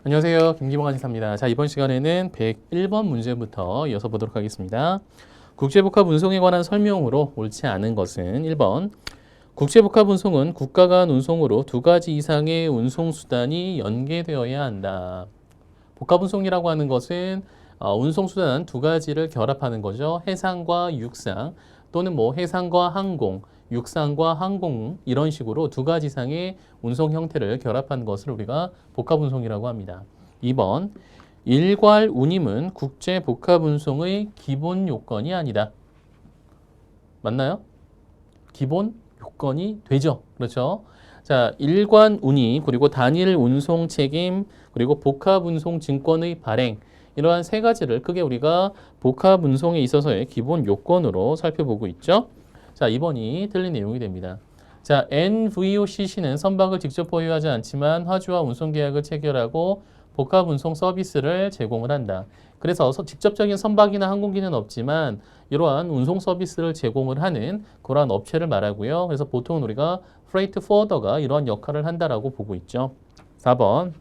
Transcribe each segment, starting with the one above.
안녕하세요. 김기봉 한의사입니다. 자, 이번 시간에는 101번 문제부터 이어서 보도록 하겠습니다. 국제복합 운송에 관한 설명으로 옳지 않은 것은 1번. 국제복합 운송은 국가 간 운송으로 두 가지 이상의 운송수단이 연계되어야 한다. 복합 운송이라고 하는 것은 운송수단 두 가지를 결합하는 거죠. 해상과 육상 또는 해상과 항공, 육상과 항공 이런 식으로 두 가지 이상의 운송 형태를 결합한 것을 우리가 복합 운송이라고 합니다. 2번. 일괄 운임은 국제 복합 운송의 기본 요건이 아니다. 맞나요? 기본 요건이 되죠. 그렇죠? 자, 일관 운임, 그리고 단일 운송 책임, 그리고 복합 운송 증권의 발행 이러한 세 가지를 크게 우리가 복합 운송에 있어서의 기본 요건으로 살펴보고 있죠. 자, 2번이 틀린 내용이 됩니다. 자, NVOCC는 선박을 직접 보유하지 않지만 화주와 운송 계약을 체결하고 복합 운송 서비스를 제공을 한다. 그래서 직접적인 선박이나 항공기는 없지만 이러한 운송 서비스를 제공을 하는 그러한 업체를 말하고요. 그래서 보통 우리가 freight forwarder가 이러한 역할을 한다라고 보고 있죠. 4번.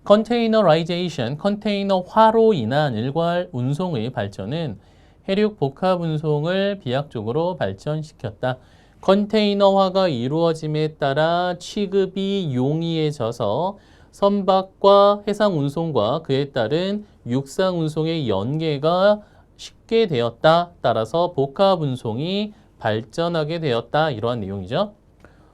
컨테이너라이제이션, 컨테이너화로 인한 일괄 운송의 발전은 해륙 복합 운송을 비약적으로 발전시켰다. 컨테이너화가 이루어짐에 따라 취급이 용이해져서 선박과 해상 운송과 그에 따른 육상 운송의 연계가 쉽게 되었다. 따라서 복합 운송이 발전하게 되었다. 이러한 내용이죠.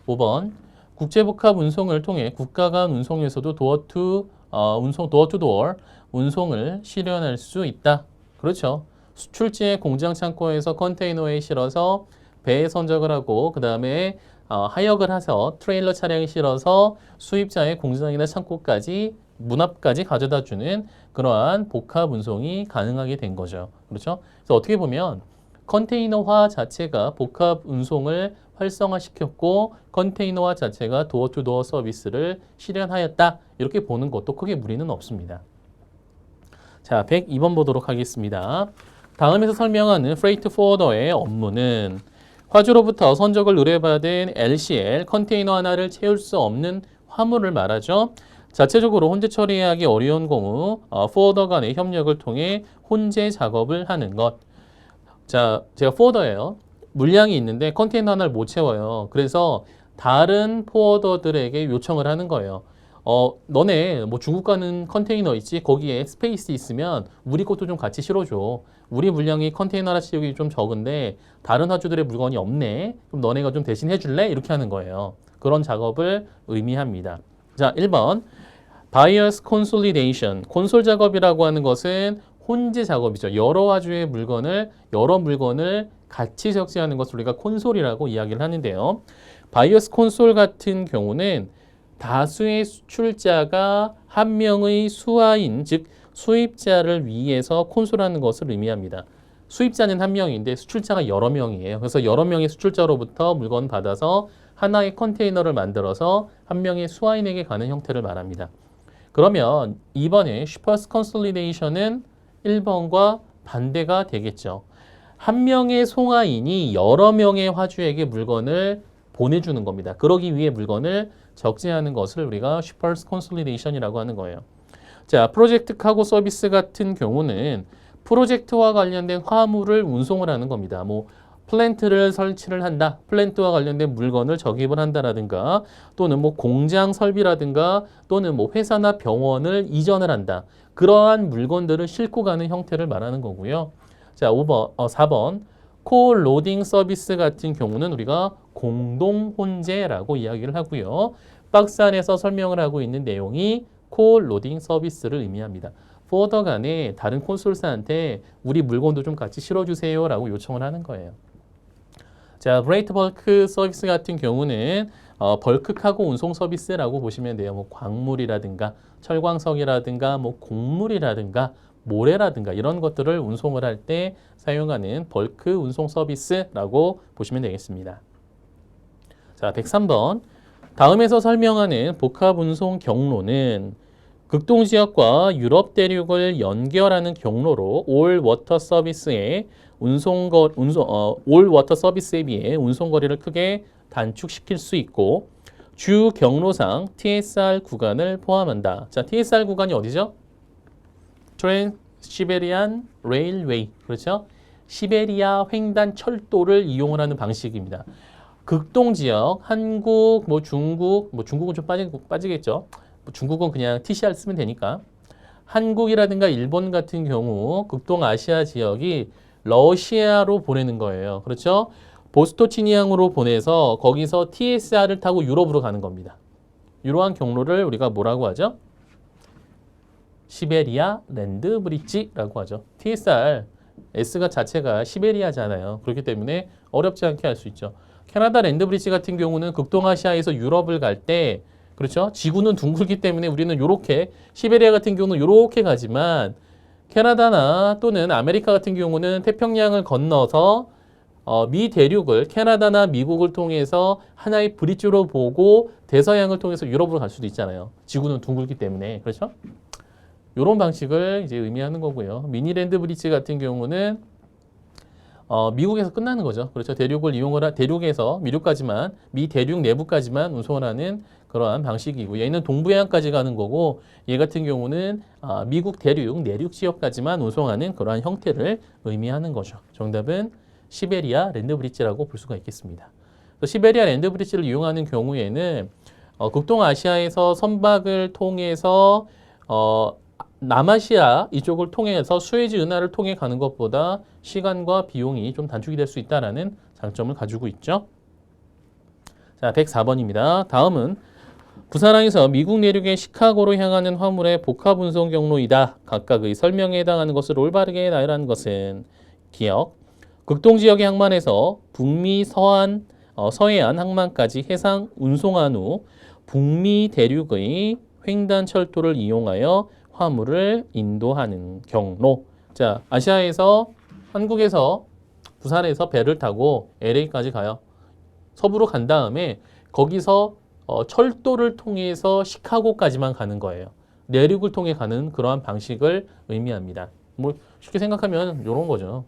5번. 국제복합 운송을 통해 국가 간 운송에서도 도어 투 도어 운송을 실현할 수 있다. 그렇죠. 수출지의 공장 창고에서 컨테이너에 실어서 배에 선적을 하고 그 다음에 하역을 해서 트레일러 차량에 실어서 수입자의 공장이나 창고까지 문 앞까지 가져다 주는 그러한 복합 운송이 가능하게 된 거죠. 그렇죠? 그래서 어떻게 보면 컨테이너화 자체가 복합 운송을 활성화시켰고 컨테이너화 자체가 도어-투-도어 서비스를 실현하였다. 이렇게 보는 것도 크게 무리는 없습니다. 자, 102번 보도록 하겠습니다. 다음에서 설명하는 프레이트 포워더의 업무는 화주로부터 선적을 의뢰받은 LCL 컨테이너 하나를 채울 수 없는 화물을 말하죠. 자체적으로 혼재 처리하기 어려운 경우 포워더 간의 협력을 통해 혼재 작업을 하는 것. 자, 제가 포워더예요. 물량이 있는데 컨테이너 하나를 못 채워요. 그래서 다른 포워더들에게 요청을 하는 거예요. 너네 중국 가는 컨테이너 있지? 거기에 스페이스 있으면 우리 것도 좀 같이 실어줘. 우리 물량이 컨테이너 하나 채우기 좀 적은데 다른 화주들의 물건이 없네. 그럼 너네가 좀 대신 해줄래? 이렇게 하는 거예요. 그런 작업을 의미합니다. 자, 1번. Buyers Consolidation. 콘솔 작업이라고 하는 것은 혼재 작업이죠. 여러 물건을 같이 적재하는 것을 우리가 콘솔이라고 이야기를 하는데요. 바이어스 콘솔 같은 경우는 다수의 수출자가 한 명의 수하인, 즉 수입자를 위해서 콘솔하는 것을 의미합니다. 수입자는 한 명인데 수출자가 여러 명이에요. 그래서 여러 명의 수출자로부터 물건 받아서 하나의 컨테이너를 만들어서 한 명의 수하인에게 가는 형태를 말합니다. 그러면 이번에 슈퍼스 컨솔리데이션은 1번과 반대가 되겠죠. 한 명의 송하인이 여러 명의 화주에게 물건을 보내주는 겁니다. 그러기 위해 물건을 적재하는 것을 우리가 슈퍼스 컨솔리데이션이라고 하는 거예요. 자, 프로젝트 카고 서비스 같은 경우는 프로젝트와 관련된 화물을 운송을 하는 겁니다. 플랜트를 설치를 한다. 플랜트와 관련된 물건을 적입을 한다라든가 또는 공장 설비라든가 또는 회사나 병원을 이전을 한다. 그러한 물건들을 싣고 가는 형태를 말하는 거고요. 자, 4번. 코-로딩 서비스 같은 경우는 우리가 공동 혼재라고 이야기를 하고요. 박스 안에서 설명을 하고 있는 내용이 코-로딩 서비스를 의미합니다. 포워더 간에 다른 콘솔사한테 우리 물건도 좀 같이 실어주세요 라고 요청을 하는 거예요. 자, 브레이트 벌크 서비스 같은 경우는 벌크 카고 운송 서비스라고 보시면 돼요. 광물이라든가 철광석이라든가 곡물이라든가 모래라든가 이런 것들을 운송을 할 때 사용하는 벌크 운송 서비스라고 보시면 되겠습니다. 자, 103번. 다음에서 설명하는 복합 운송 경로는 극동 지역과 유럽 대륙을 연결하는 경로로 올 워터 서비스에 올 워터 서비스에 비해 운송거리를 크게 단축시킬 수 있고 주 경로상 TSR 구간을 포함한다. 자, TSR 구간이 어디죠? 트랜스시베리안 레일웨이. 그렇죠? 시베리아 횡단 철도를 이용을 하는 방식입니다. 극동 지역, 한국, 중국, 중국은 좀 빠지겠죠. 중국은 그냥 TCR 쓰면 되니까. 한국이라든가 일본 같은 경우 극동 아시아 지역이 러시아로 보내는 거예요. 그렇죠? 보스토치니항으로 보내서 거기서 TSR을 타고 유럽으로 가는 겁니다. 이러한 경로를 우리가 뭐라고 하죠? 시베리아 랜드 브릿지라고 하죠. TSR, S가 자체가 시베리아잖아요. 그렇기 때문에 어렵지 않게 할 수 있죠. 캐나다 랜드 브릿지 같은 경우는 극동아시아에서 유럽을 갈 때, 그렇죠? 지구는 둥글기 때문에 우리는 이렇게, 시베리아 같은 경우는 이렇게 가지만 캐나다나 또는 아메리카 같은 경우는 태평양을 건너서 미 대륙을 캐나다나 미국을 통해서 하나의 브릿지로 보고 대서양을 통해서 유럽으로 갈 수도 있잖아요. 지구는 둥글기 때문에. 그렇죠? 이런 방식을 이제 의미하는 거고요. 미니랜드 브릿지 같은 경우는 미국에서 끝나는 거죠. 그렇죠. 대륙에서 미국까지만, 미 대륙 내부까지만 운송을 하는 그러한 방식이고, 얘는 동부해안까지 가는 거고, 얘 같은 경우는 미국 대륙 내륙 지역까지만 운송하는 그러한 형태를 의미하는 거죠. 정답은 시베리아 랜드 브릿지라고 볼 수가 있겠습니다. 시베리아 랜드 브릿지를 이용하는 경우에는 극동아시아에서 선박을 통해서 남아시아 이쪽을 통해서 수에즈 운하를 통해 가는 것보다 시간과 비용이 좀 단축이 될 수 있다는 장점을 가지고 있죠. 자, 104번입니다. 다음은 부산항에서 미국 내륙의 시카고로 향하는 화물의 복합 운송 경로이다. 각각의 설명에 해당하는 것을 올바르게 나열하는 것은 기억. 극동 지역의 항만에서 북미 서해안 항만까지 해상 운송한 후 북미 대륙의 횡단 철도를 이용하여 화물을 인도하는 경로. 자, 아시아에서 한국에서 부산에서 배를 타고 LA까지 가요. 서부로 간 다음에 거기서 철도를 통해서 시카고까지만 가는 거예요. 내륙을 통해 가는 그러한 방식을 의미합니다. 뭐 쉽게 생각하면 이런 거죠.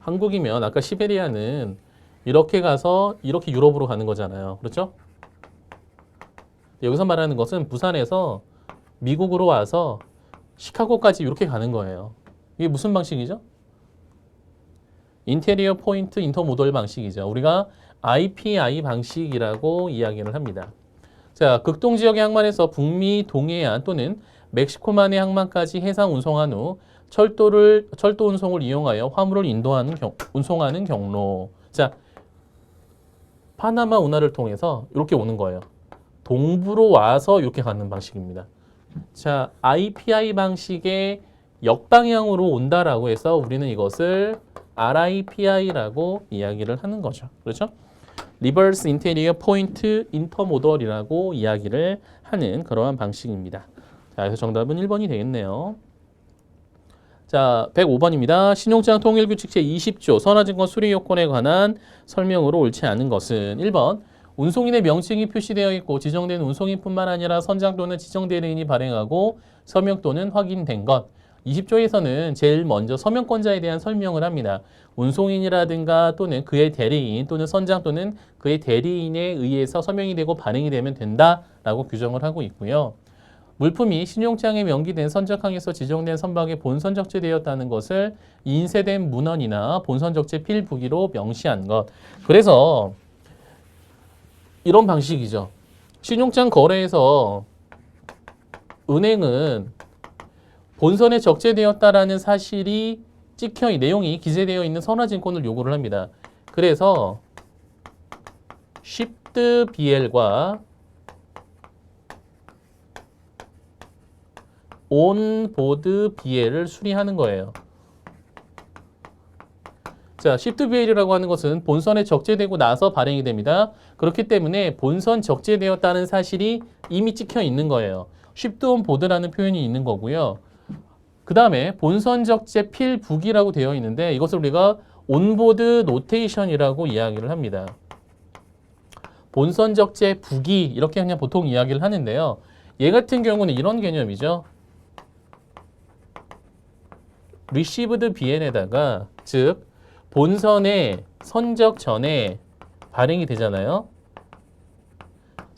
한국이면 아까 시베리아는 이렇게 가서 이렇게 유럽으로 가는 거잖아요. 그렇죠? 여기서 말하는 것은 부산에서 미국으로 와서 시카고까지 이렇게 가는 거예요. 이게 무슨 방식이죠? 인테리어 포인트 인터모덜 방식이죠. 우리가 IPI 방식이라고 이야기를 합니다. 자, 극동 지역의 항만에서 북미 동해안 또는 멕시코만의 항만까지 해상 운송한 후 철도 운송을 이용하여 화물을 운송하는 경로. 자, 파나마 운하를 통해서 이렇게 오는 거예요. 동부로 와서 이렇게 가는 방식입니다. 자, IPI 방식의 역방향으로 온다라고 해서 우리는 이것을 RIPI라고 이야기를 하는 거죠. 그렇죠? Reverse Interior Point Intermodal이라고 이야기를 하는 그러한 방식입니다. 자, 그래서 정답은 1번이 되겠네요. 자, 105번입니다. 신용장 통일규칙 제20조 선화증권 수리 요건에 관한 설명으로 옳지 않은 것은 1번 운송인의 명칭이 표시되어 있고 지정된 운송인뿐만 아니라 선장 또는 지정 대리인이 발행하고 서명 또는 확인된 것. 20조에서는 제일 먼저 서명권자에 대한 설명을 합니다. 운송인이라든가 또는 그의 대리인 또는 선장 또는 그의 대리인에 의해서 서명이 되고 발행이 되면 된다라고 규정을 하고 있고요. 물품이 신용장에 명기된 선적항에서 지정된 선박에 본선 적재되었다는 것을 인쇄된 문헌이나 본선 적재 필부기로 명시한 것. 그래서 이런 방식이죠. 신용장 거래에서 은행은 본선에 적재되었다라는 사실이 내용이 기재되어 있는 선화증권을 요구를 합니다. 그래서 shipped BL과 onboard BL을 수리하는 거예요. 자, shipped BL이라고 하는 것은 본선에 적재되고 나서 발행이 됩니다. 그렇기 때문에 본선 적재되었다는 사실이 이미 찍혀 있는 거예요. shipped on board라는 표현이 있는 거고요. 그 다음에 본선 적재 필북이라고 되어 있는데 이것을 우리가 온보드 노테이션이라고 이야기를 합니다. 본선 적재 북이 이렇게 그냥 보통 이야기를 하는데요. 얘 같은 경우는 이런 개념이죠. received BN에다가 즉 본선에 선적 전에 발행이 되잖아요.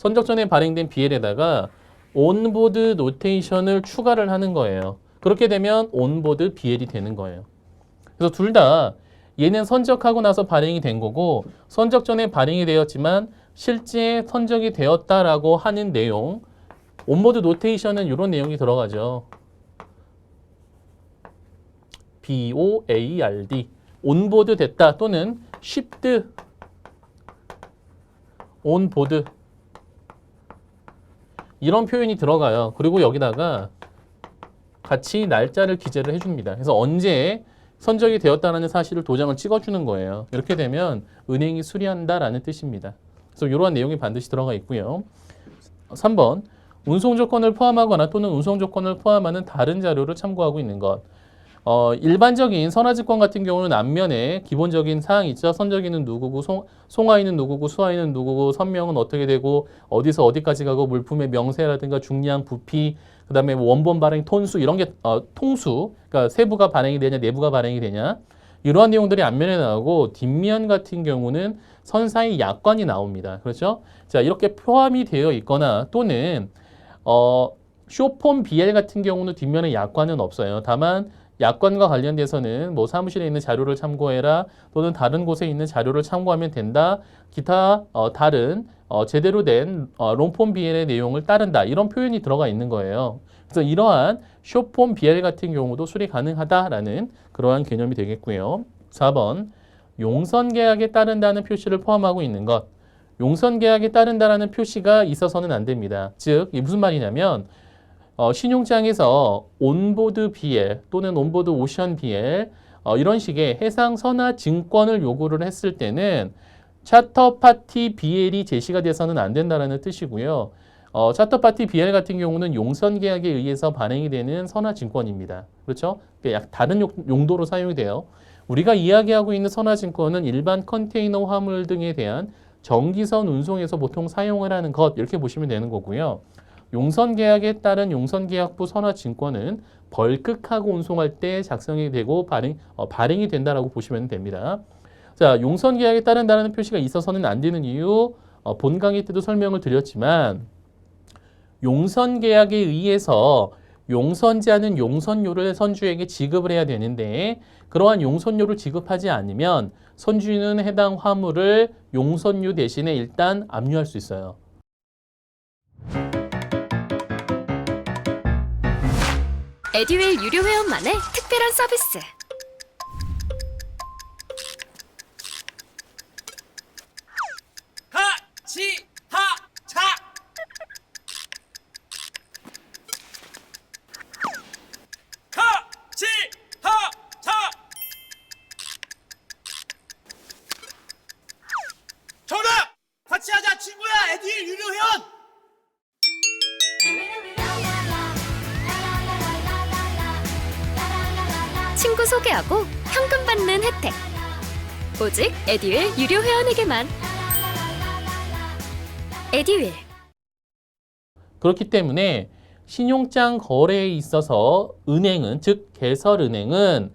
선적 전에 발행된 BL에다가 온보드 노테이션을 추가를 하는 거예요. 그렇게 되면 온보드 BL이 되는 거예요. 그래서 둘 다 얘는 선적하고 나서 발행이 된 거고 선적 전에 발행이 되었지만 실제 선적이 되었다라고 하는 내용, 온보드 노테이션은 이런 내용이 들어가죠. BOARD, 온보드 됐다 또는 shipped 온보드 이런 표현이 들어가요. 그리고 여기다가 같이 날짜를 기재를 해줍니다. 그래서 언제 선적이 되었다는 사실을 도장을 찍어주는 거예요. 이렇게 되면 은행이 수리한다라는 뜻입니다. 그래서 이러한 내용이 반드시 들어가 있고요. 3번, 운송 조건을 포함하거나 또는 운송 조건을 포함하는 다른 자료를 참고하고 있는 것. 일반적인 선화증권 같은 경우는 앞면에 기본적인 사항이 있죠. 선적인은 누구고, 송화인은 누구고, 수화인은 누구고, 선명은 어떻게 되고, 어디서 어디까지 가고, 물품의 명세라든가 중량, 부피, 그 다음에 원본 발행 톤수 이런 게 통수, 그러니까 세부가 발행이 되냐, 내부가 발행이 되냐 이러한 내용들이 앞면에 나오고 뒷면 같은 경우는 선사의 약관이 나옵니다. 그렇죠? 자, 이렇게 포함이 되어 있거나 또는 쇼폼 BL 같은 경우는 뒷면에 약관은 없어요. 다만 약관과 관련돼서는 뭐 사무실에 있는 자료를 참고해라 또는 다른 곳에 있는 자료를 참고하면 된다. 기타 다른 제대로 된 롱폼 BL의 내용을 따른다. 이런 표현이 들어가 있는 거예요. 그래서 이러한 쇼폼 BL 같은 경우도 수리 가능하다라는 그러한 개념이 되겠고요. 4번, 용선계약에 따른다는 표시를 포함하고 있는 것. 용선계약에 따른다라는 표시가 있어서는 안 됩니다. 즉, 이게 무슨 말이냐면 신용장에서 온보드 BL 또는 온보드 오션 BL 이런 식의 해상 선화 증권을 요구를 했을 때는 차터 파티 BL이 제시가 돼서는 안 된다는 뜻이고요. 차터 파티 BL 같은 경우는 용선 계약에 의해서 발행이 되는 선화 증권입니다. 그렇죠? 약 다른 용도로 사용이 돼요. 우리가 이야기하고 있는 선화 증권은 일반 컨테이너 화물 등에 대한 정기선 운송에서 보통 사용을 하는 것 이렇게 보시면 되는 거고요. 용선 계약에 따른 용선 계약부 선화 증권은 벌크하고 운송할 때 작성이 되고 발행이 된다라고 보시면 됩니다. 자, 용선 계약에 따른다는 표시가 있어서는 안 되는 이유 본 강의 때도 설명을 드렸지만 용선 계약에 의해서 용선자는 용선료를 선주에게 지급을 해야 되는데 그러한 용선료를 지급하지 않으면 선주는 해당 화물을 용선료 대신에 일단 압류할 수 있어요. 에듀윌 유료 회원만의 특별한 서비스. 하치하차 하치하차 정답! 같이 하자 친구야 에듀윌 유료 회원! 친구 소개하고 현금 받는 혜택. 오직 에듀윌 유료 회원에게만. 에듀윌. 그렇기 때문에 신용장 거래에 있어서 은행은 즉 개설은행은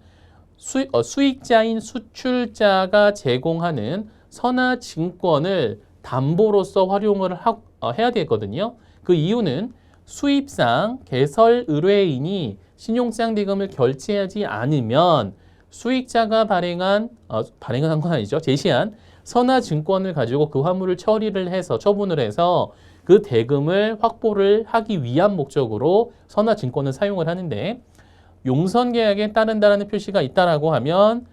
수익자인 수출자가 제공하는 선화증권을 담보로서 활용을 해야 되거든요. 그 이유는 수입상 개설 의뢰인이 신용장 대금을 결제하지 않으면 수익자가 발행한 건 아니죠. 제시한 선화증권을 가지고 그 화물을 처리를 해서 처분을 해서 그 대금을 확보를 하기 위한 목적으로 선화증권을 사용을 하는데 용선계약에 따른다라는 표시가 있다라고 하면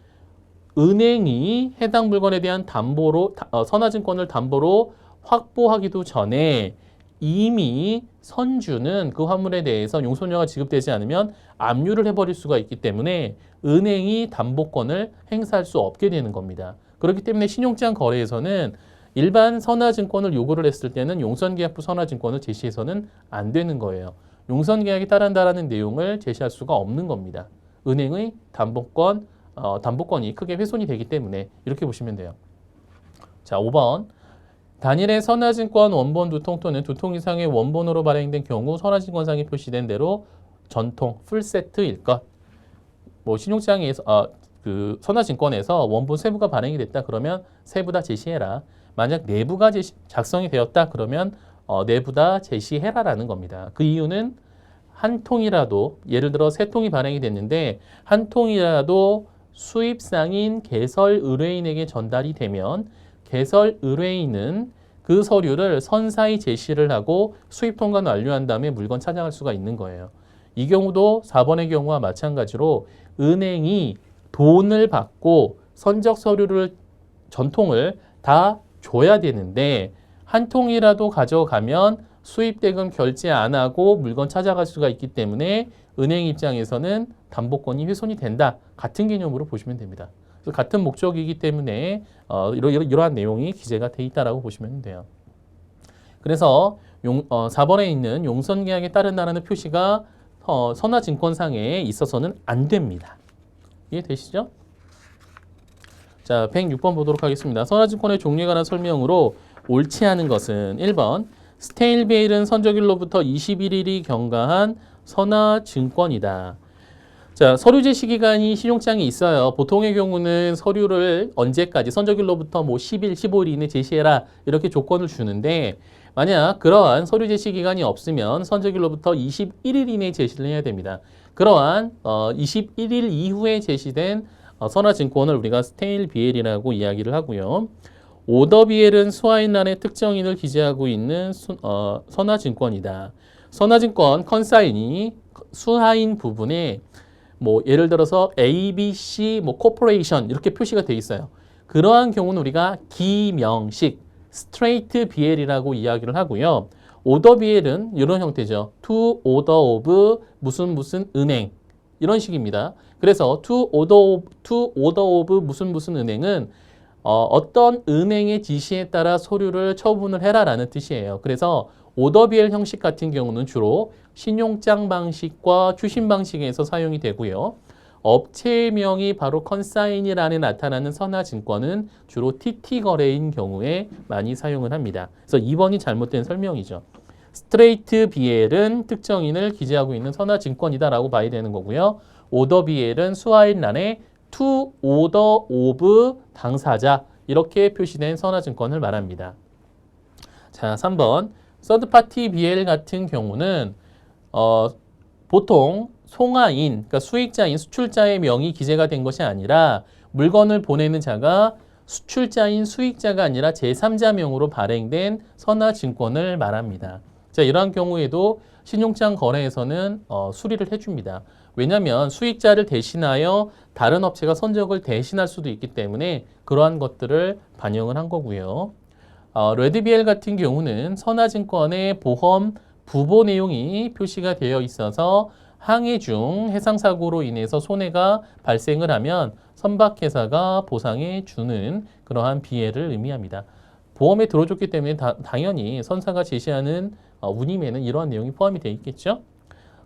은행이 해당 물건에 대한 담보로 선화증권을 담보로 확보하기도 전에 이미 선주는 그 화물에 대해서 용선료가 지급되지 않으면 압류를 해버릴 수가 있기 때문에 은행이 담보권을 행사할 수 없게 되는 겁니다. 그렇기 때문에 신용장 거래에서는 일반 선화증권을 요구를 했을 때는 용선계약부 선화증권을 제시해서는 안 되는 거예요. 용선계약에 따른다라는 내용을 제시할 수가 없는 겁니다. 은행의 담보권이 크게 훼손이 되기 때문에 이렇게 보시면 돼요. 자, 5번. 단일의 선화증권 원본 두통 또는 두통 이상의 원본으로 발행된 경우 선화증권상에 표시된 대로 전통 풀세트일 것. 뭐 신용장에서 그 선화증권에서 원본 세부가 발행이 됐다 그러면 세부 다 제시해라. 만약 내부가 작성이 되었다 그러면 내부다 제시해라라는 겁니다. 그 이유는 한 통이라도 예를 들어 세 통이 발행이 됐는데 한 통이라도 수입상인 개설 의뢰인에게 전달이 되면 개설 의뢰인은 그 서류를 선사히 제시를 하고 수입 통관 완료한 다음에 물건 차장할 수가 있는 거예요. 이 경우도 4번의 경우와 마찬가지로 은행이 돈을 받고 선적 서류를 전통을 다 줘야 되는데 한 통이라도 가져가면 수입 대금 결제 안 하고 물건 찾아갈 수가 있기 때문에 은행 입장에서는 담보권이 훼손이 된다. 같은 개념으로 보시면 됩니다. 그래서 같은 목적이기 때문에 이러한 내용이 기재가 돼 있다라고 보시면 돼요. 그래서 4번에 있는 용선계약에 따른다라는 표시가 선화증권상에 있어서는 안 됩니다. 이해되시죠? 자, 106번 보도록 하겠습니다. 선화증권의 종류에 관한 설명으로 옳지 않은 것은 1번 스테일베일은 선적일로부터 21일이 경과한 선화증권이다. 자, 서류 제시 기간이 신용장에 있어요. 보통의 경우는 서류를 언제까지 선적일로부터 뭐 10일, 15일 이내 제시해라 이렇게 조건을 주는데 만약 그러한 서류 제시 기간이 없으면 선적일로부터 21일 이내에 제시를 해야 됩니다. 그러한 21일 이후에 제시된 선화증권을 우리가 스테일 BL이라고 이야기를 하고요. 오더 BL은 수하인란의 특정인을 기재하고 있는 선화증권이다. 선화증권 컨사인이 수하인 부분에 뭐 예를 들어서 ABC 뭐 코퍼레이션 이렇게 표시가 돼 있어요. 그러한 경우는 우리가 기명식 스트레이트 BL이라고 이야기를 하고요. 오더 BL은 이런 형태죠. To order of 무슨 은행 이런 식입니다. 그래서 to order of 무슨 은행은 어떤 은행의 지시에 따라 서류를 처분을 해라라는 뜻이에요. 그래서 오더 BL 형식 같은 경우는 주로 신용장 방식과 추심 방식에서 사용이 되고요. 업체명이 바로 컨사인이란에 나타나는 선화증권은 주로 TT 거래인 경우에 많이 사용을 합니다. 그래서 2번이 잘못된 설명이죠. 스트레이트 BL은 특정인을 기재하고 있는 선화증권이다라고 봐야 되는 거고요. 오더 BL은 수하인란에 to order of 당사자 이렇게 표시된 선화증권을 말합니다. 자, 3번 서드파티 BL 같은 경우는 보통 송화인, 그러니까 수익자인 수출자의 명이 기재가 된 것이 아니라 물건을 보내는 자가 수출자인 수익자가 아니라 제3자 명으로 발행된 선화증권을 말합니다. 자, 이러한 경우에도 신용장 거래에서는 수리를 해줍니다. 왜냐하면 수익자를 대신하여 다른 업체가 선적을 대신할 수도 있기 때문에 그러한 것들을 반영을 한 거고요. 레드비엘 같은 경우는 선화증권의 보험 부보 내용이 표시가 되어 있어서 항해 중 해상사고로 인해서 손해가 발생을 하면 선박회사가 보상해 주는 그러한 비해를 의미합니다. 보험에 들어줬기 때문에 당연히 선사가 제시하는 운임에는 이러한 내용이 포함이 되어 있겠죠.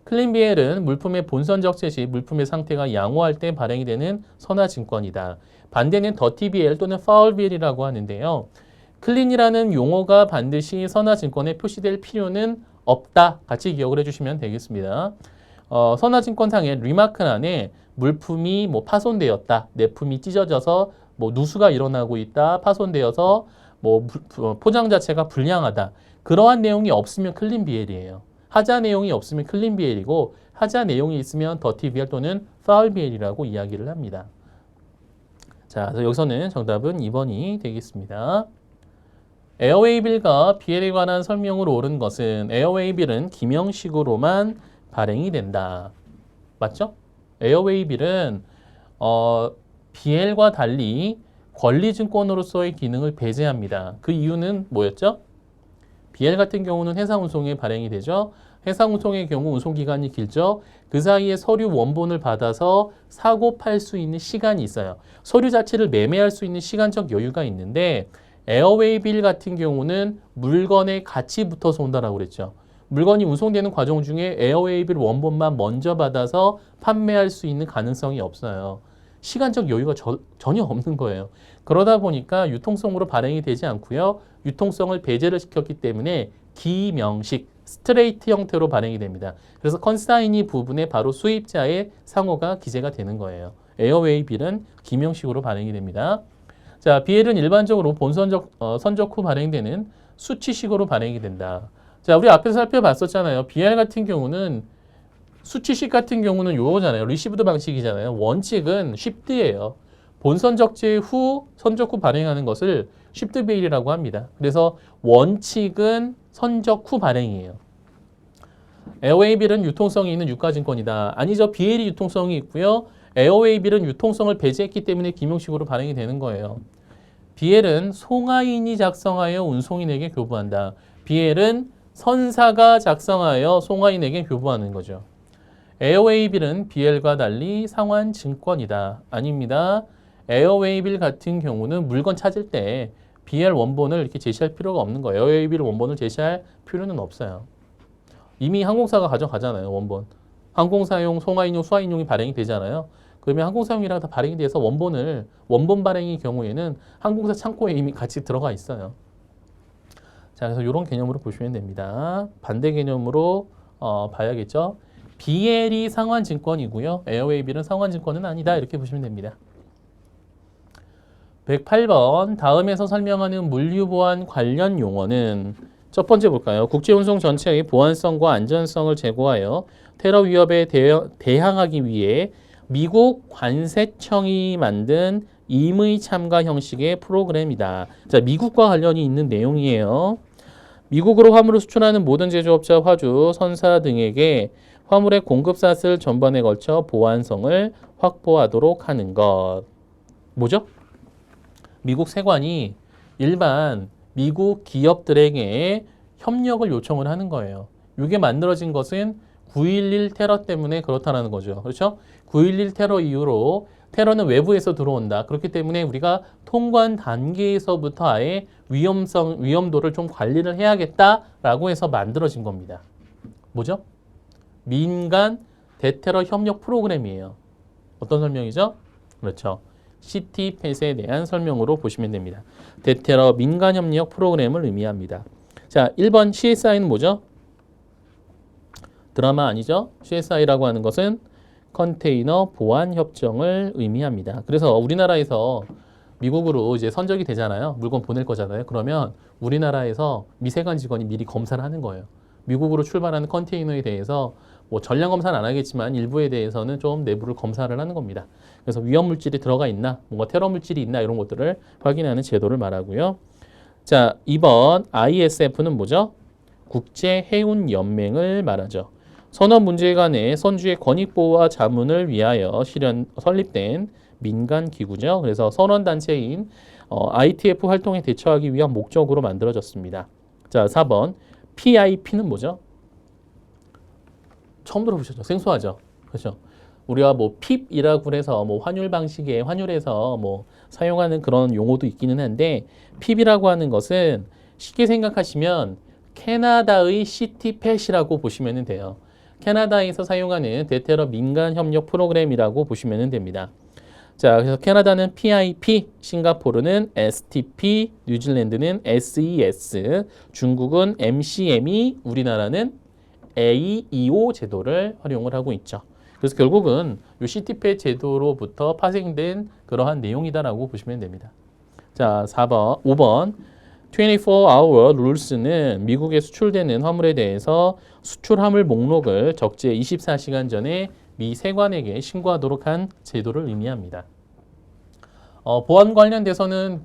클린비엘은 물품의 본선적재 시 물품의 상태가 양호할 때 발행이 되는 선화증권이다. 반대는 더티비엘 또는 파울비엘이라고 하는데요. 클린이라는 용어가 반드시 선화증권에 표시될 필요는 없다. 같이 기억을 해주시면 되겠습니다. 선화증권상의 리마크 안에 물품이 뭐 파손되었다, 내품이 찢어져서 뭐 누수가 일어나고 있다, 파손되어서 뭐 포장 자체가 불량하다. 그러한 내용이 없으면 클린 BL이에요. 하자 내용이 없으면 클린 BL이고 하자 내용이 있으면 더티 BL 또는 파울 BL이라고 이야기를 합니다. 자, 그래서 여기서는 정답은 2번이 되겠습니다. 에어웨이빌과 BL에 관한 설명으로 옳은 것은 에어웨이빌은 기명식으로만 발행이 된다. 맞죠? 에어웨이빌은 BL과 달리 권리증권으로서의 기능을 배제합니다. 그 이유는 뭐였죠? BL 같은 경우는 해상운송에 발행이 되죠. 해상운송의 경우 운송기간이 길죠. 그 사이에 서류 원본을 받아서 사고 팔 수 있는 시간이 있어요. 서류 자체를 매매할 수 있는 시간적 여유가 있는데 에어웨이빌 같은 경우는 물건의 가치 붙어서 온다라고 그랬죠. 물건이 운송되는 과정 중에 에어웨이빌 원본만 먼저 받아서 판매할 수 있는 가능성이 없어요. 시간적 여유가 전혀 없는 거예요. 그러다 보니까 유통성으로 발행이 되지 않고요. 유통성을 배제를 시켰기 때문에 기명식, 스트레이트 형태로 발행이 됩니다. 그래서 컨사이니 부분에 바로 수입자의 상호가 기재가 되는 거예요. 에어웨이빌은 기명식으로 발행이 됩니다. 자, BL은 일반적으로 본선적 선적 후 발행되는 수치식으로 발행이 된다. 자, 우리 앞에서 살펴봤었잖아요. BR 같은 경우는 수치식 같은 경우는 요거잖아요. 리시브드 방식이잖아요. 원칙은 쉬프트예요. 본선 적재 후 선적 후 발행하는 것을 쉬프트 베일이라고 합니다. 그래서 원칙은 선적 후 발행이에요. 에어웨이빌은 유통성이 있는 유가증권이다. 아니죠. BL이 유통성이 있고요. 에어웨이빌은 유통성을 배제했기 때문에 기명식으로 발행이 되는 거예요. BL은 송하인이 작성하여 운송인에게 교부한다. BL은 선사가 작성하여 송하인에게 교부하는 거죠. 에어웨이빌은 BL과 달리 상환증권이다. 아닙니다. 에어웨이빌 같은 경우는 물건 찾을 때 BL 원본을 이렇게 제시할 필요가 없는 거예요. 에어웨이빌 원본을 제시할 필요는 없어요. 이미 항공사가 가져가잖아요. 원본. 항공사용, 송하인용, 수하인용이 발행이 되잖아요. 그러면 항공사용이랑 다 발행이 돼서 원본 발행의 경우에는 항공사 창고에 이미 같이 들어가 있어요. 자, 그래서 이런 개념으로 보시면 됩니다. 반대 개념으로 봐야겠죠. BL이 상환증권이고요. 에어웨이빌은 상환증권은 아니다. 이렇게 보시면 됩니다. 108번 다음에서 설명하는 물류보안 관련 용어는 첫 번째 볼까요? 국제운송 전체의 보안성과 안전성을 제고하여 테러 위협에 대항하기 위해 미국 관세청이 만든 임의 참가 형식의 프로그램이다. 자, 미국과 관련이 있는 내용이에요. 미국으로 화물을 수출하는 모든 제조업자, 화주, 선사 등에게 화물의 공급사슬 전반에 걸쳐 보안성을 확보하도록 하는 것. 뭐죠? 미국 세관이 일반 미국 기업들에게 협력을 요청을 하는 거예요. 이게 만들어진 것은 9.11 테러 때문에 그렇다는 거죠. 그렇죠? 9.11 테러 이후로 테러는 외부에서 들어온다. 그렇기 때문에 우리가 통관 단계에서부터 아예 위험도를 좀 관리를 해야겠다라고 해서 만들어진 겁니다. 뭐죠? 민간 대테러 협력 프로그램이에요. 어떤 설명이죠? 그렇죠. CTPET에 대한 설명으로 보시면 됩니다. 대테러 민간 협력 프로그램을 의미합니다. 자, 1번 CSI는 뭐죠? 드라마 아니죠? CSI라고 하는 것은 컨테이너 보안 협정을 의미합니다. 그래서 우리나라에서 미국으로 이제 선적이 되잖아요. 물건 보낼 거잖아요. 그러면 우리나라에서 미세관 직원이 미리 검사를 하는 거예요. 미국으로 출발하는 컨테이너에 대해서 뭐 전량 검사는 안 하겠지만 일부에 대해서는 좀 내부를 검사를 하는 겁니다. 그래서 위험 물질이 들어가 있나, 뭔가 테러 물질이 있나 이런 것들을 확인하는 제도를 말하고요. 자, 2번 ISF는 뭐죠? 국제해운연맹을 말하죠. 선원 문제에 관해 선주의 권익 보호와 자문을 위하여 설립된 민간 기구죠. 그래서 선원 단체인 ITF 활동에 대처하기 위한 목적으로 만들어졌습니다. 자, 4번 PIP는 뭐죠? 처음 들어보셨죠? 생소하죠? 그렇죠? 우리가 뭐 핍이라고 해서 뭐 환율 방식의 환율에서 뭐 사용하는 그런 용어도 있기는 한데 핍이라고 하는 것은 쉽게 생각하시면 캐나다의 CTPET이라고 보시면 돼요. 캐나다에서 사용하는 대테러 민간 협력 프로그램이라고 보시면 됩니다. 자, 그래서 캐나다는 PIP, 싱가포르는 STP, 뉴질랜드는 SES, 중국은 MCME, 우리나라는 AEO 제도를 활용을 하고 있죠. 그래서 결국은 이 CTPET 제도로부터 파생된 그러한 내용이다라고 보시면 됩니다. 자, 5번 24-hour rules는 미국에 수출되는 화물에 대해서 수출 화물 목록을 적재 24시간 전에 미 세관에게 신고하도록 한 제도를 의미합니다. 보안 관련돼서는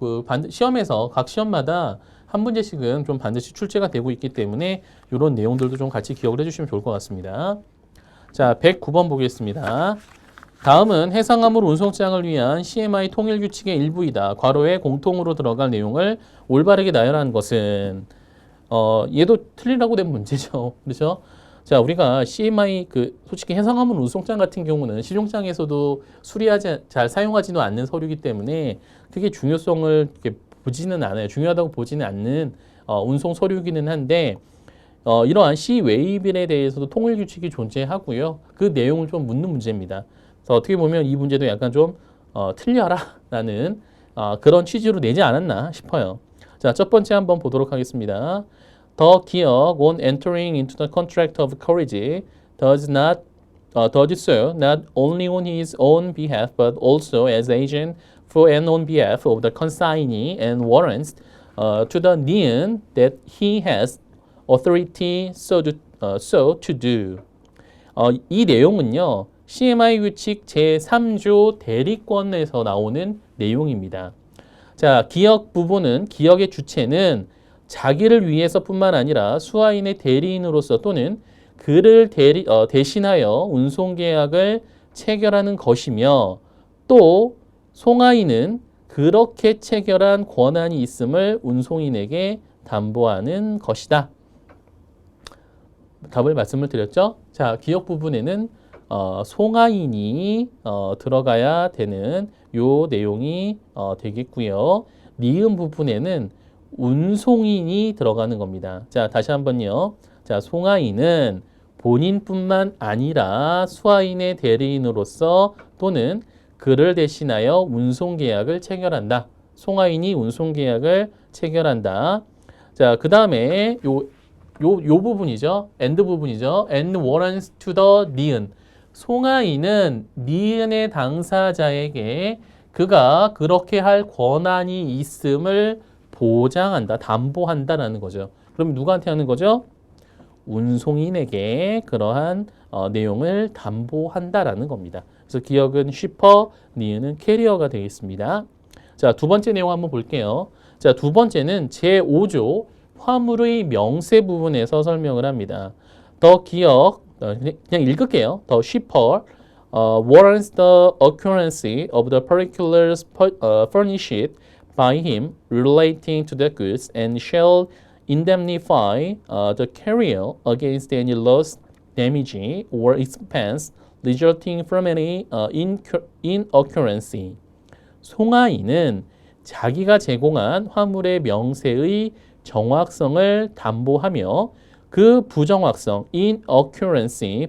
시험에서 각 시험마다 한 문제씩은 좀 반드시 출제가 되고 있기 때문에 이런 내용들도 좀 같이 기억을 해주시면 좋을 것 같습니다. 자, 109번 보겠습니다. 다음은 해상화물 운송장을 위한 CMI 통일 규칙의 일부이다. 괄호에 공통으로 들어갈 내용을 올바르게 나열하는 것은 얘도 틀리라고 된 문제죠. 그렇죠? 자, 우리가 CMI 솔직히 해상화물 운송장 같은 경우는 실용장에서도 잘 사용하지도 않는 서류이기 때문에 크게 중요성을 이렇게 보지는 않아요. 중요하다고 보지는 않는 운송 서류이기는 한데 이러한 시웨이빌에 대해서도 통일 규칙이 존재하고요. 그 내용을 좀 묻는 문제입니다. 그래서 어떻게 보면 이 문제도 약간 좀 틀려라라는 그런 취지로 내지 않았나 싶어요. 자, 첫 번째 한번 보도록 하겠습니다. The 기억 on entering into the contract of carriage does so not only on his own behalf but also as agent for and on behalf of the consignee and warrants to the Nian that he has authority so to do. 이 내용은요. CMI 규칙 제3조 대리권에서 나오는 내용입니다. 자, 기역 부분은 기역의 주체는 자기를 위해서뿐만 아니라 수하인의 대리인으로서 또는 그를 대신하여 운송계약을 체결하는 것이며 또 송하인은 그렇게 체결한 권한이 있음을 운송인에게 담보하는 것이다. 답을 말씀을 드렸죠. 자, 기역 부분에는 송하인이 들어가야 되는 요 내용이 되겠고요. 니은 부분에는 운송인이 들어가는 겁니다. 자, 다시 한번요. 자, 송하인은 본인뿐만 아니라 수하인의 대리인으로서 또는 그를 대신하여 운송계약을 체결한다. 송하인이 운송계약을 체결한다. 자, 그 다음에 요 부분이죠. and 부분이죠. and warrants to the 니은. 송하인은 니은의 당사자에게 그가 그렇게 할 권한이 있음을 보장한다, 담보한다라는 거죠. 그럼 누구한테 하는 거죠? 운송인에게 그러한 내용을 담보한다라는 겁니다. 그래서 기역은 쉬퍼, 니은은 캐리어가 되겠습니다. 자, 두 번째 내용 한번 볼게요. 자, 두 번째는 제5조 화물의 명세 부분에서 설명을 합니다. 더 기역, 그냥 읽을게요. 더 쉬퍼 warrants the occurrence of the particulars furnished by him relating to the goods and shall indemnify the carrier against any loss, damage, or expense resulting from any inoccurrence. 송하인은 자기가 제공한 화물의 명세의 정확성을 담보하며 그 부정확성, inoccurrence,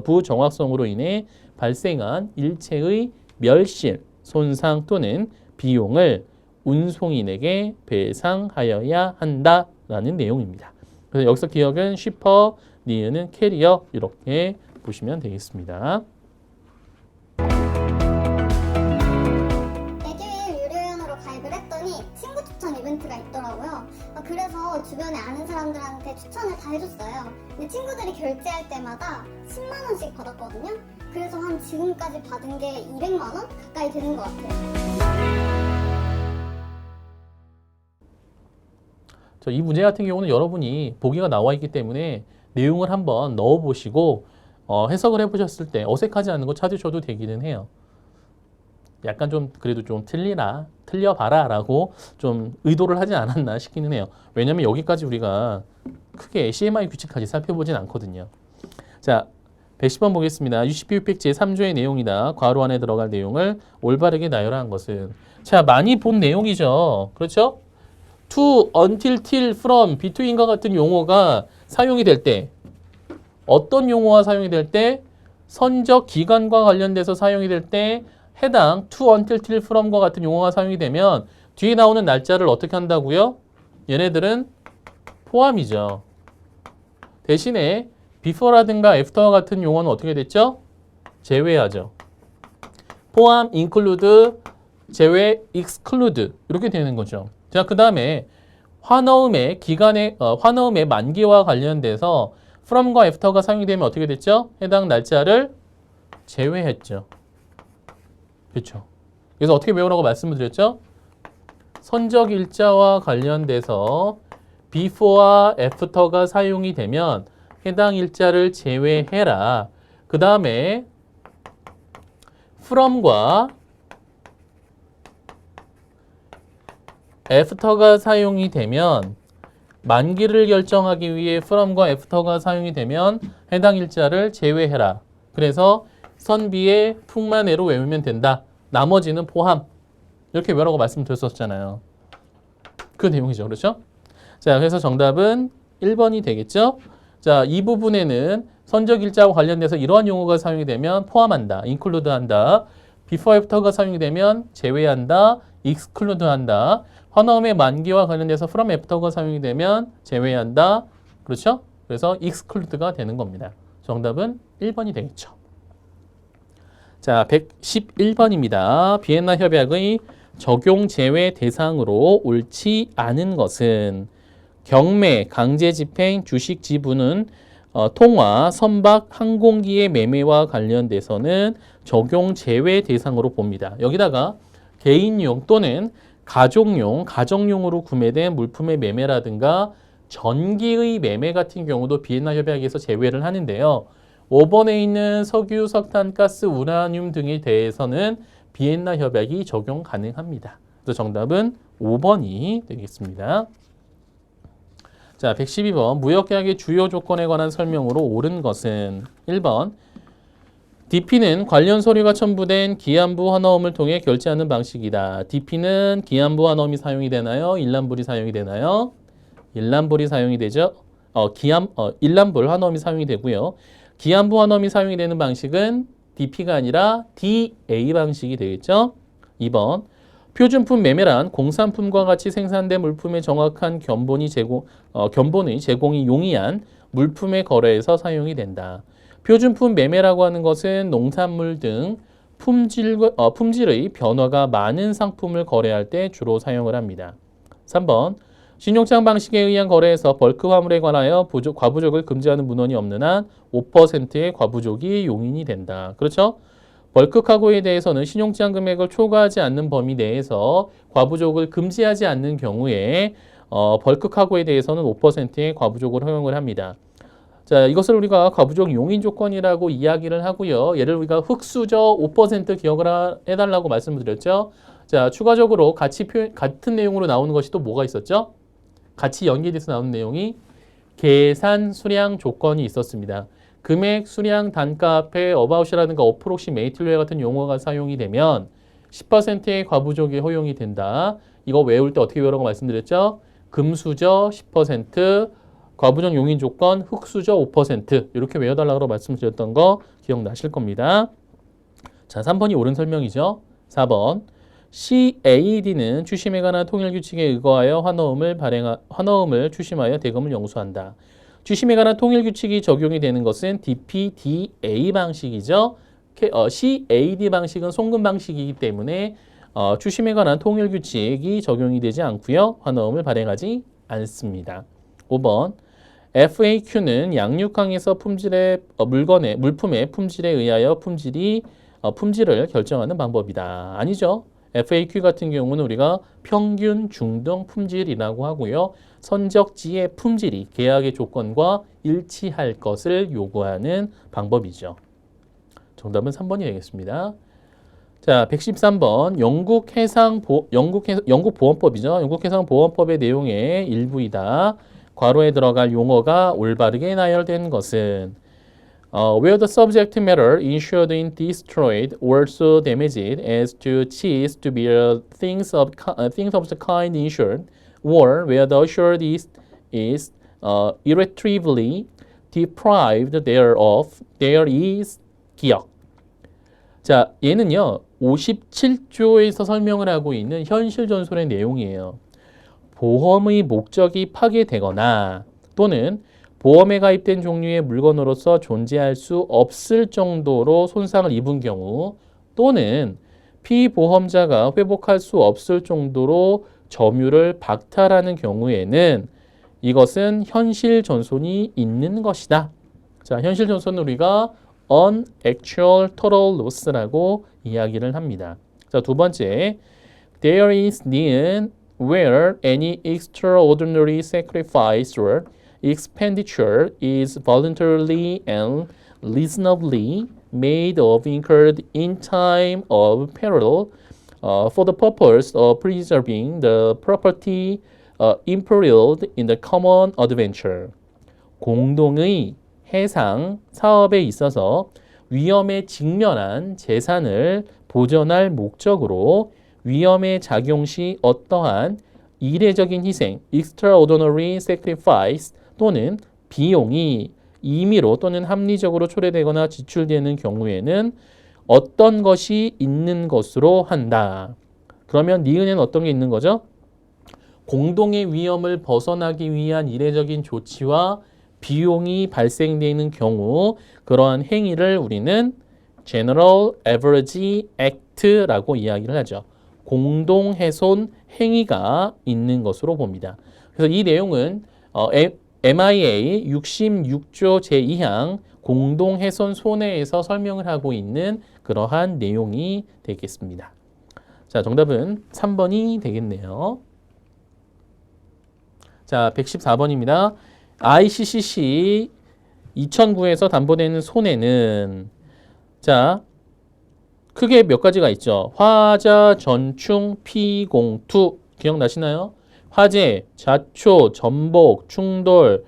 부정확성으로 인해 발생한 일체의 멸실, 손상 또는 비용을 운송인에게 배상하여야 한다라는 내용입니다. 그래서 여기서 기억은 쉬퍼, 니은은 캐리어 이렇게 보시면 되겠습니다. 에듀윌 유료회원으로 가입을 했더니 친구 추천 이벤트가 있더라고요. 그래서 주변에 아는 사람들한테 추천을 다 해줬어요. 근데 친구들이 결제할 때마다 10만 원씩 받았거든요. 그래서 한 지금까지 받은 게 200만 원 가까이 되는 것 같아요. 이 문제 같은 경우는 여러분이 보기가 나와 있기 때문에 내용을 한번 넣어보시고 해석을 해보셨을 때 어색하지 않은 거 찾으셔도 되기는 해요. 약간 좀 그래도 좀 틀려봐라 라고 좀 의도를 하지 않았나 싶기는 해요. 왜냐면 여기까지 우리가 크게 CMI 규칙까지 살펴보진 않거든요. 자, 110번 보겠습니다. UCP600 제3조의 내용이다. 괄호 안에 들어갈 내용을 올바르게 나열한 것은. 자, 많이 본 내용이죠. 그렇죠? to, until, till, from, between과 같은 용어가 사용이 될 때 어떤 용어가 사용이 될 때 선적 기간과 관련돼서 사용이 될 때 해당 to, until, till, from과 같은 용어가 사용이 되면 뒤에 나오는 날짜를 어떻게 한다고요? 얘네들은 포함이죠. 대신에 before라든가 after와 같은 용어는 어떻게 됐죠? 제외하죠. 포함, include, 제외, exclude 이렇게 되는 거죠. 자, 그 다음에 환어음의 환어음의 만기와 관련돼서 from과 after가 사용이 되면 어떻게 됐죠? 해당 날짜를 제외했죠. 그렇죠. 그래서 어떻게 외우라고 말씀을 드렸죠? 선적 일자와 관련돼서 before와 after가 사용이 되면 해당 일자를 제외해라. 그 다음에 from과 after가 사용이 되면 만기를 결정하기 위해 from과 after가 사용이 되면 해당 일자를 제외해라. 그래서 선비의 풍만해로 외우면 된다. 나머지는 포함. 이렇게 외우라고 말씀드렸었잖아요. 그 내용이죠. 그렇죠? 자, 그래서 정답은 1번이 되겠죠? 자, 이 부분에는 선적 일자와 관련돼서 이러한 용어가 사용이 되면 포함한다. include 한다. before, after가 사용이 되면 제외한다. exclude 한다. 환어음의 만기와 관련돼서 from, after가 사용이 되면 제외한다. 그렇죠? 그래서 exclude가 되는 겁니다. 정답은 1번이 되겠죠. 자, 111번입니다. 비엔나 협약의 적용 제외 대상으로 옳지 않은 것은 경매, 강제 집행, 주식 지분은 통화, 선박, 항공기의 매매와 관련돼서는 적용 제외 대상으로 봅니다. 여기다가 개인용 또는 가족용, 가정용으로 구매된 물품의 매매라든가 전기의 매매 같은 경우도 비엔나 협약에서 제외를 하는데요. 5번에 있는 석유, 석탄, 가스, 우라늄 등에 대해서는 비엔나 협약이 적용 가능합니다. 그래서 정답은 5번이 되겠습니다. 자, 112번 무역계약의 주요 조건에 관한 설명으로 옳은 것은 1번 DP는 관련 서류가 첨부된 기한부 환어음을 통해 결제하는 방식이다. DP는 기한부 환어음이 사용이 되나요? 일란불이 사용이 되나요? 일란불이 사용이 되죠. 일란불 환어음이 사용이 되고요. 기한부 환어음이 사용이 되는 방식은 DP가 아니라 DA 방식이 되겠죠. 2번 표준품 매매란 공산품과 같이 생산된 물품의 정확한 견본의 제공이 용이한 물품의 거래에서 사용이 된다. 표준품 매매라고 하는 것은 농산물 등 품질의 변화가 많은 상품을 거래할 때 주로 사용을 합니다. 3번 신용장 방식에 의한 거래에서 벌크 화물에 관하여 과부족을 금지하는 문헌이 없는 한 5%의 과부족이 용인이 된다. 그렇죠? 벌크 카고에 대해서는 신용장 금액을 초과하지 않는 범위 내에서 과부족을 금지하지 않는 경우에 벌크 카고에 대해서는 5%의 과부족을 허용을 합니다. 자, 이것을 우리가 과부족 용인 조건이라고 이야기를 하고요. 얘를 우리가 흑수저 5% 기억을 해달라고 말씀을 드렸죠. 자, 추가적으로 같은 내용으로 나오는 것이 또 뭐가 있었죠? 같이 연계돼서 나오는 내용이 계산 수량 조건이 있었습니다. 금액, 수량, 단가 앞에 about이라든가 approximately 같은 용어가 사용이 되면 10%의 과부족이 허용이 된다. 이거 외울 때 어떻게 외우라고 말씀드렸죠? 금수저 10%, 과부족 용인 조건, 흑수저 5% 이렇게 외워달라고 말씀드렸던 거 기억나실 겁니다. 자, 3번이 옳은 설명이죠. 4번 CAD는 추심에 관한 통일규칙에 의거하여 환어음을 추심하여 대금을 영수한다. 추심에 관한 통일규칙이 적용이 되는 것은 DPDA 방식이죠. CAD 방식은 송금 방식이기 때문에 추심에 관한 통일규칙이 적용이 되지 않고요. 환어음을 발행하지 않습니다. 5번 FAQ는 양육항에서 물품의 품질에 의하여 품질을 결정하는 방법이다. 아니죠. FAQ 같은 경우는 우리가 평균 중등 품질이라고 하고요. 선적지의 품질이 계약의 조건과 일치할 것을 요구하는 방법이죠. 정답은 3번이 되겠습니다. 자, 113번 영국 보험법이죠. 영국 해상 보험법의 내용의 일부이다. 괄호에 들어갈 용어가 올바르게 나열된 것은 where the subject matter insured is destroyed or so damaged as to cease to be things of the kind insured, or where the assured is irretrievably deprived thereof, there is 기억. 자, 얘는요 57조에서 설명을 하고 있는 현실 전손의 내용이에요. 보험의 목적이 파괴되거나 또는 보험에 가입된 종류의 물건으로서 존재할 수 없을 정도로 손상을 입은 경우 또는 피보험자가 회복할 수 없을 정도로 점유를 박탈하는 경우에는 이것은 현실 전손이 있는 것이다. 자, 현실 전손은 우리가 unactual total loss라고 이야기를 합니다. 자, 두 번째, there is none where any extraordinary sacrifice or expenditure is voluntarily and reasonably made of incurred in time of peril for the purpose of preserving the property imperiled in the common adventure. 공동의 해상 사업에 있어서 위험에 직면한 재산을 보전할 목적으로 위험에 작용 시 어떠한 이례적인 희생, extraordinary sacrifice 또는 비용이 임의로 또는 합리적으로 초래되거나 지출되는 경우에는 어떤 것이 있는 것으로 한다. 그러면 니은에는 어떤 게 있는 거죠? 공동의 위험을 벗어나기 위한 이례적인 조치와 비용이 발생되는 경우 그러한 행위를 우리는 General Average Act라고 이야기를 하죠. 공동훼손 행위가 있는 것으로 봅니다. 그래서 이 내용은 MIA 66조 제2항 공동훼손 손해에서 설명을 하고 있는 그러한 내용이 되겠습니다. 자, 정답은 3번이 되겠네요. 자, 114번입니다. ICCC 2009에서 담보되는 손해는 자, 크게 몇 가지가 있죠. 화자, 전충, 피공투 기억나시나요? 화재, 자초, 전복, 충돌,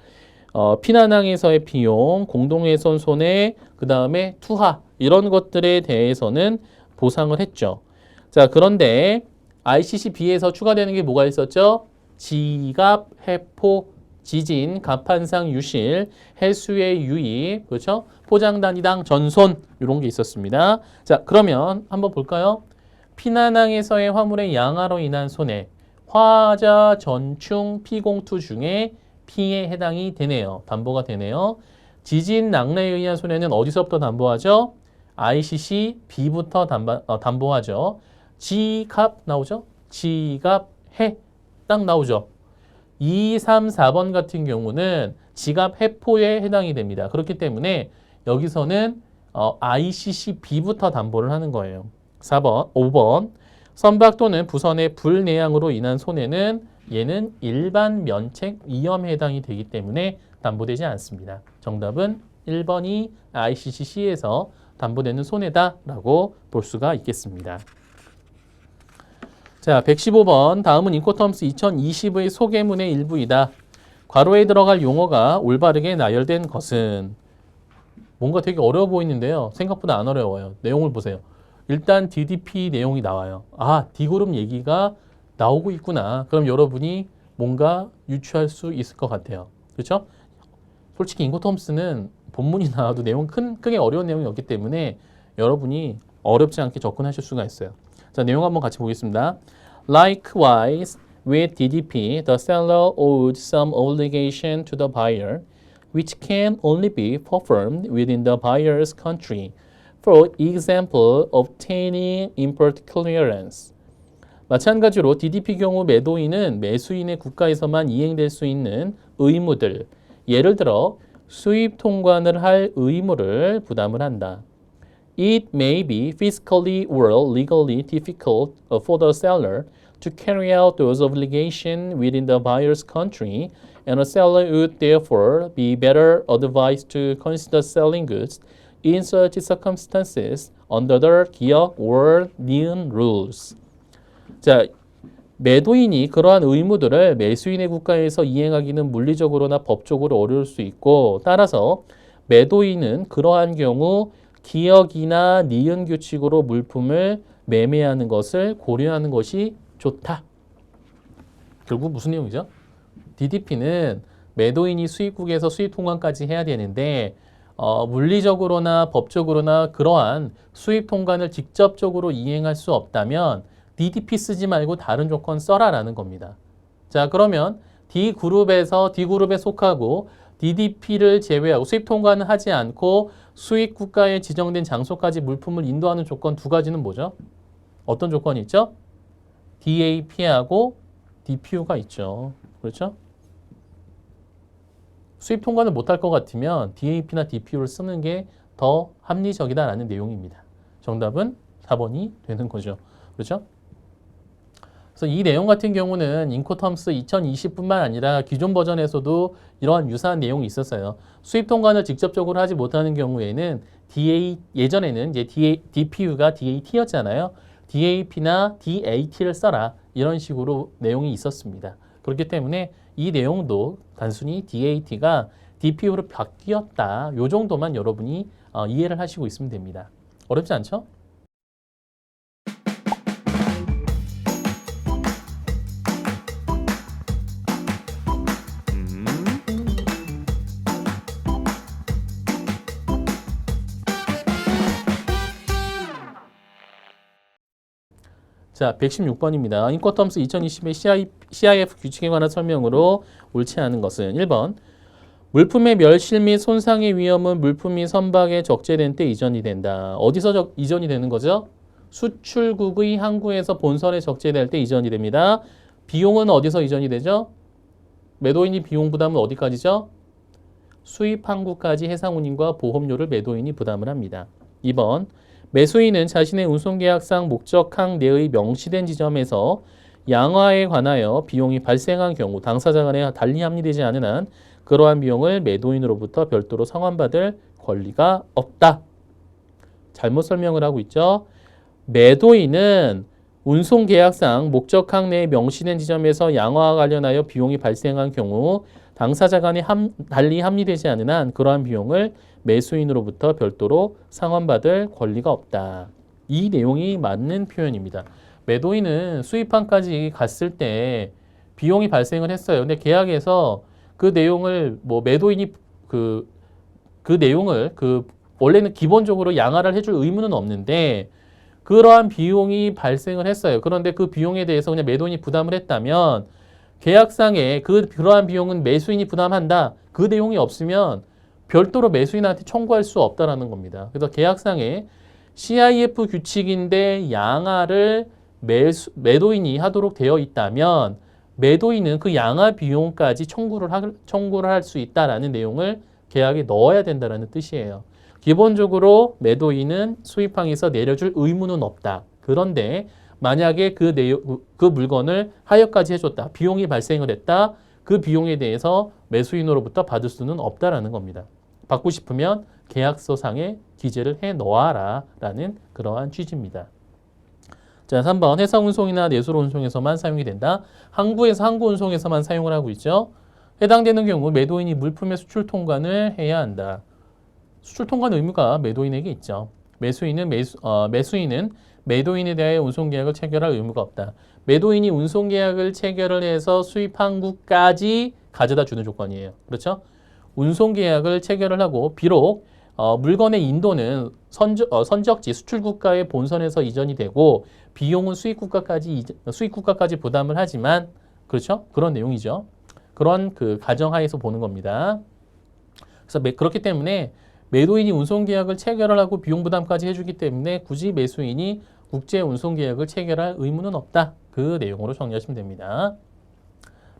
피난항에서의 비용, 공동훼손 손해, 그 다음에 투하 이런 것들에 대해서는 보상을 했죠. 자, 그런데 ICCB에서 추가되는 게 뭐가 있었죠? 지갑, 해포, 지진, 갑판상 유실, 해수의 유입, 그렇죠? 포장 단위당 전손 이런 게 있었습니다. 자, 그러면 한번 볼까요? 피난항에서의 화물의 양화로 인한 손해, 화자, 전충, 피공투 중에 P에 해당이 되네요. 담보가 되네요. 지진, 낙뢰에 의한 손해는 어디서부터 담보하죠? ICC B부터 담보하죠. 지갑 나오죠? 지갑, 해 딱 나오죠. 2, 3, 4번 같은 경우는 지갑 해포에 해당이 됩니다. 그렇기 때문에 여기서는 ICC B부터 담보를 하는 거예요. 4번, 5번 선박 또는 부선의 불내양으로 인한 손해는 얘는 일반 면책 위험에 해당이 되기 때문에 담보되지 않습니다. 정답은 1번이 ICCC에서 담보되는 손해다라고 볼 수가 있겠습니다. 자, 115번 다음은 인코텀스 2020의 소개문의 일부이다. 괄호에 들어갈 용어가 올바르게 나열된 것은 뭔가 되게 어려워 보이는데요. 생각보다 안 어려워요. 내용을 보세요. 일단 DDP 내용이 나와요. 아, D그룹 얘기가 나오고 있구나. 그럼 여러분이 뭔가 유추할 수 있을 것 같아요. 그렇죠? 솔직히 인코텀스는 본문이 나와도 내용 크게 어려운 내용이 없기 때문에 여러분이 어렵지 않게 접근하실 수가 있어요. 자, 내용 한번 같이 보겠습니다. Likewise, with DDP, the seller owed some obligation to the buyer, which can only be performed within the buyer's country. For example, obtaining import clearance. 마찬가지로 DDP 경우 매도인은 매수인의 국가에서만 이행될 수 있는 의무들, 예를 들어 수입 통관을 할 의무를 부담을 한다. It may be fiscally or legally difficult for the seller to carry out those obligations within the buyer's country, and a seller would therefore be better advised to consider selling goods in such circumstances under the 기역 or 니은 rules. 자, 매도인이 그러한 의무들을 매수인의 국가에서 이행하기는 물리적으로나 법적으로 어려울 수 있고, 따라서 매도인은 그러한 경우 기역이나 니은 규칙으로 물품을 매매하는 것을 고려하는 것이 좋다. 결국 무슨 내용이죠? DDP는 매도인이 수입국에서 수입 통관까지 해야 되는데 물리적으로나 법적으로나 그러한 수입 통관을 직접적으로 이행할 수 없다면 DDP 쓰지 말고 다른 조건 써라라는 겁니다. 자, 그러면 D그룹에 속하고 DDP를 제외하고 수입 통관을 하지 않고 수입 국가에 지정된 장소까지 물품을 인도하는 조건 두 가지는 뭐죠? 어떤 조건이 있죠? DAP하고 DPU가 있죠. 그렇죠? 수입 통관을 못할 것 같으면 DAP나 DPU를 쓰는 게 더 합리적이다라는 내용입니다. 정답은 4번이 되는 거죠. 그렇죠? 그래서 이 내용 같은 경우는 인코텀스 2020뿐만 아니라 기존 버전에서도 이러한 유사한 내용이 있었어요. 수입 통관을 직접적으로 하지 못하는 경우에는 예전에는 이제 DPU가 DAT였잖아요. DAP나 DAT를 써라. 이런 식으로 내용이 있었습니다. 그렇기 때문에 이 내용도 단순히 DAT가 DPU로 바뀌었다. 요 정도만 여러분이 이해를 하시고 있으면 됩니다. 어렵지 않죠? 자, 116번입니다. 인코텀스 2020의 CIF 규칙에 관한 설명으로 옳지 않은 것은 1번 물품의 멸실 및 손상의 위험은 물품이 선박에 적재된 때 이전이 된다. 어디서 이전이 되는 거죠? 수출국의 항구에서 본선에 적재될 때 이전이 됩니다. 비용은 어디서 이전이 되죠? 매도인이 비용 부담은 어디까지죠? 수입 항구까지 해상 운임과 보험료를 매도인이 부담을 합니다. 2번, 매수인은 자신의 운송계약상 목적항 내의 명시된 지점에서 양화에 관하여 비용이 발생한 경우 당사자 간에 달리 합리되지 않은 한 그러한 비용을 매도인으로부터 별도로 상환받을 권리가 없다. 잘못 설명을 하고 있죠. 매도인은 운송계약상 목적항 내에 명시된 지점에서 양화와 관련하여 비용이 발생한 경우 당사자 간에 달리 합리되지 않은 한 그러한 비용을 매수인으로부터 별도로 상환받을 권리가 없다. 이 내용이 맞는 표현입니다. 매도인은 수입항까지 갔을 때 비용이 발생을 했어요. 근데 계약에서 그 내용을 매도인이 그 내용을 원래는 기본적으로 양화를 해줄 의무는 없는데 그러한 비용이 발생을 했어요. 그런데 그 비용에 대해서 그냥 매도인이 부담을 했다면 계약상에 그러한 비용은 매수인이 부담한다. 그 내용이 없으면 별도로 매수인한테 청구할 수 없다라는 겁니다. 그래서 계약상에 CIF 규칙인데 양화를 매도인이 하도록 되어 있다면 매도인은 그 양화 비용까지 청구를 할 수 있다라는 내용을 계약에 넣어야 된다라는 뜻이에요. 기본적으로 매도인은 수입항에서 내려줄 의무는 없다. 그런데 만약에 그 물건을 하여까지 해줬다. 비용이 발생을 했다. 그 비용에 대해서 매수인으로부터 받을 수는 없다라는 겁니다. 받고 싶으면 계약서상에 기재를 해 놓아라 라는 그러한 취지입니다. 자, 3번 해상 운송이나 내수로 운송에서만 사용이 된다. 항구에서 항구 운송에서만 사용을 하고 있죠. 해당되는 경우 매도인이 물품의 수출 통관을 해야 한다. 수출 통관 의무가 매도인에게 있죠. 매수인은 매도인에 대하여 운송계약을 체결할 의무가 없다. 매도인이 운송계약을 체결을 해서 수입 항구까지 가져다 주는 조건이에요. 그렇죠? 운송계약을 체결을 하고 비록 물건의 인도는 선적지 수출국가의 본선에서 이전이 되고 비용은 수입국가까지 부담을 하지만 그렇죠? 그런 내용이죠. 그런 가정하에서 보는 겁니다. 그래서 그렇기 때문에 매도인이 운송계약을 체결을 하고 비용 부담까지 해주기 때문에 굳이 매수인이 국제 운송계약을 체결할 의무는 없다. 그 내용으로 정리하시면 됩니다.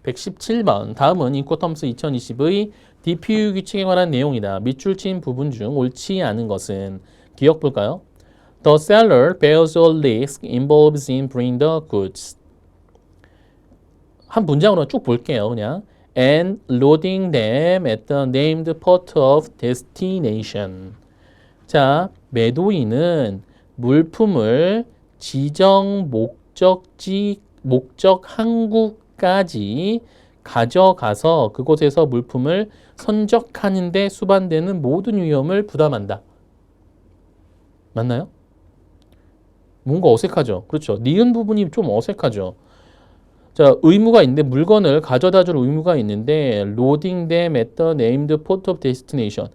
117번 다음은 인코텀스 2020의 DPU 규칙에 관한 내용이다. 밑줄 친 부분 중 옳지 않은 것은 기억 볼까요? The seller bears all risk involved in bringing the goods. 한 문장으로 쭉 볼게요. 그냥 and loading them at the named port of destination. 자, 매도인은 물품을 지정 목적 항구까지 가져가서 그곳에서 물품을 선적하는 데 수반되는 모든 위험을 부담한다. 맞나요? 뭔가 어색하죠? 그렇죠. 니은 부분이 좀 어색하죠. 자, 의무가 있는데 물건을 가져다 줄 의무가 있는데 loading them at the named port of destination.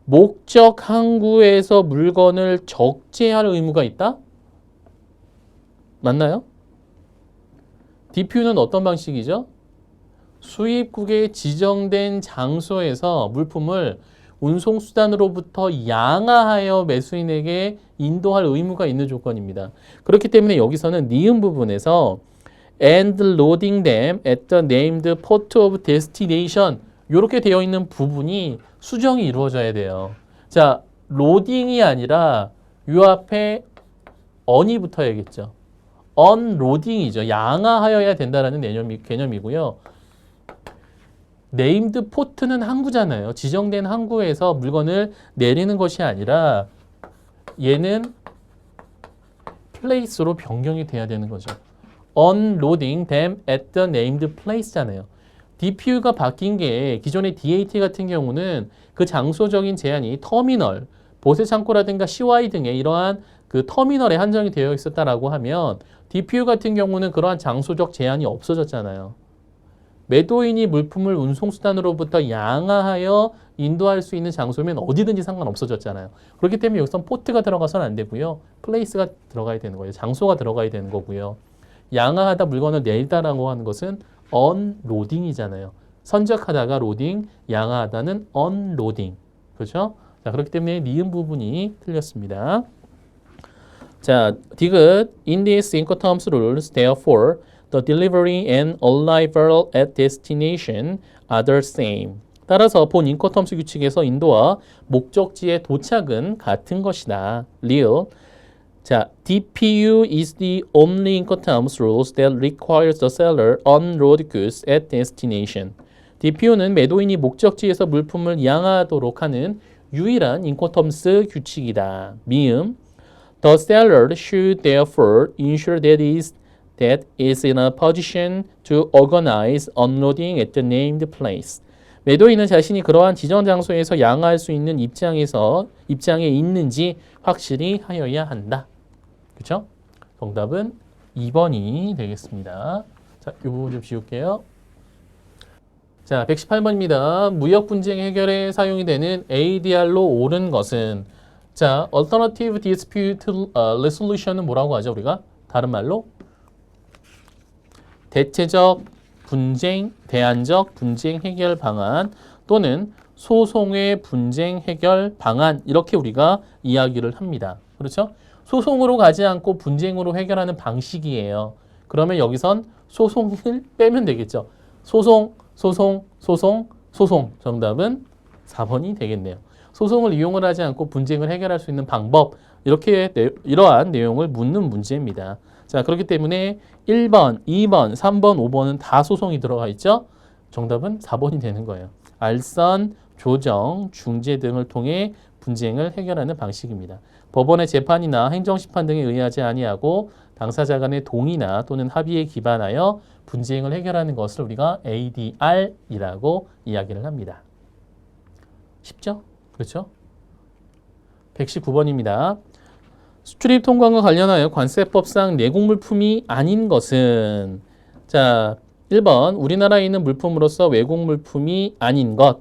목적 항구에서 물건을 적재할 의무가 있다? 맞나요? DPU는 어떤 방식이죠? 수입국에 지정된 장소에서 물품을 운송수단으로부터 양화하여 매수인에게 인도할 의무가 있는 조건입니다. 그렇기 때문에 여기서는 니은 부분에서 and loading them at the named port of destination 이렇게 되어 있는 부분이 수정이 이루어져야 돼요. 자, 로딩이 아니라 이 앞에 on이 붙어야겠죠. unloading이죠. 양화하여야 된다라는 개념이고요. named port는 항구잖아요. 지정된 항구에서 물건을 내리는 것이 아니라 얘는 place로 변경이 돼야 되는 거죠. unloading them at the named place잖아요. DPU가 바뀐 게 기존의 DAT 같은 경우는 그 장소적인 제한이 터미널, 보세 창고라든가 CY 등의 이러한 그 터미널에 한정이 되어 있었다라고 하면 DPU 같은 경우는 그러한 장소적 제한이 없어졌잖아요. 매도인이 물품을 운송수단으로부터 양화하여 인도할 수 있는 장소면 어디든지 상관없어졌잖아요. 그렇기 때문에 여기서 포트가 들어가서는 안 되고요. 플레이스가 들어가야 되는 거예요. 장소가 들어가야 되는 거고요. 양화하다 물건을 내리다라고 하는 것은 언로딩이잖아요. 선적하다가 로딩, 양화하다는 언로딩. 그렇죠? 자, 그렇기 때문에 니은 부분이 틀렸습니다. 자, 디귿 in these Incoterms rules, therefore, the delivery and arrival at destination are the same. 따라서 본 인코텀스 규칙에서 인도와 목적지의 도착은 같은 것이다. real. 자, DPU is the only Incoterms rules that requires the seller unload goods at destination. DPU는 매도인이 목적지에서 물품을 양하도록 하는 유일한 인코텀스 규칙이다. 미음. The seller should therefore ensure that is in a position to organize unloading at the named place. 매도인은 자신이 그러한 지정 장소에서 양할 수 있는 입장에 있는지 확실히 하여야 한다. 그렇죠? 정답은 2번이 되겠습니다. 자, 이 부분 좀 지울게요. 자, 118번입니다. 무역 분쟁 해결에 사용이 되는 ADR로 옳은 것은 자, Alternative Dispute Resolution은 뭐라고 하죠, 우리가? 다른 말로 대체적 분쟁, 대안적 분쟁 해결 방안 또는 소송의 분쟁 해결 방안 이렇게 우리가 이야기를 합니다. 그렇죠? 소송으로 가지 않고 분쟁으로 해결하는 방식이에요. 그러면 여기선 소송을 빼면 되겠죠. 소송. 정답은 4번이 되겠네요. 소송을 이용을 하지 않고 분쟁을 해결할 수 있는 방법 이러한 내용을 묻는 문제입니다. 자, 그렇기 때문에 1번, 2번, 3번, 5번은 다 소송이 들어가 있죠. 정답은 4번이 되는 거예요. 알선, 조정, 중재 등을 통해 분쟁을 해결하는 방식입니다. 법원의 재판이나 행정심판 등에 의하지 아니하고 당사자 간의 동의나 또는 합의에 기반하여 분쟁을 해결하는 것을 우리가 ADR이라고 이야기를 합니다. 쉽죠? 그렇죠? 119번입니다. 수출입 통관과 관련하여 관세법상 내국물품이 아닌 것은 자, 1번 우리나라에 있는 물품으로서 외국물품이 아닌 것.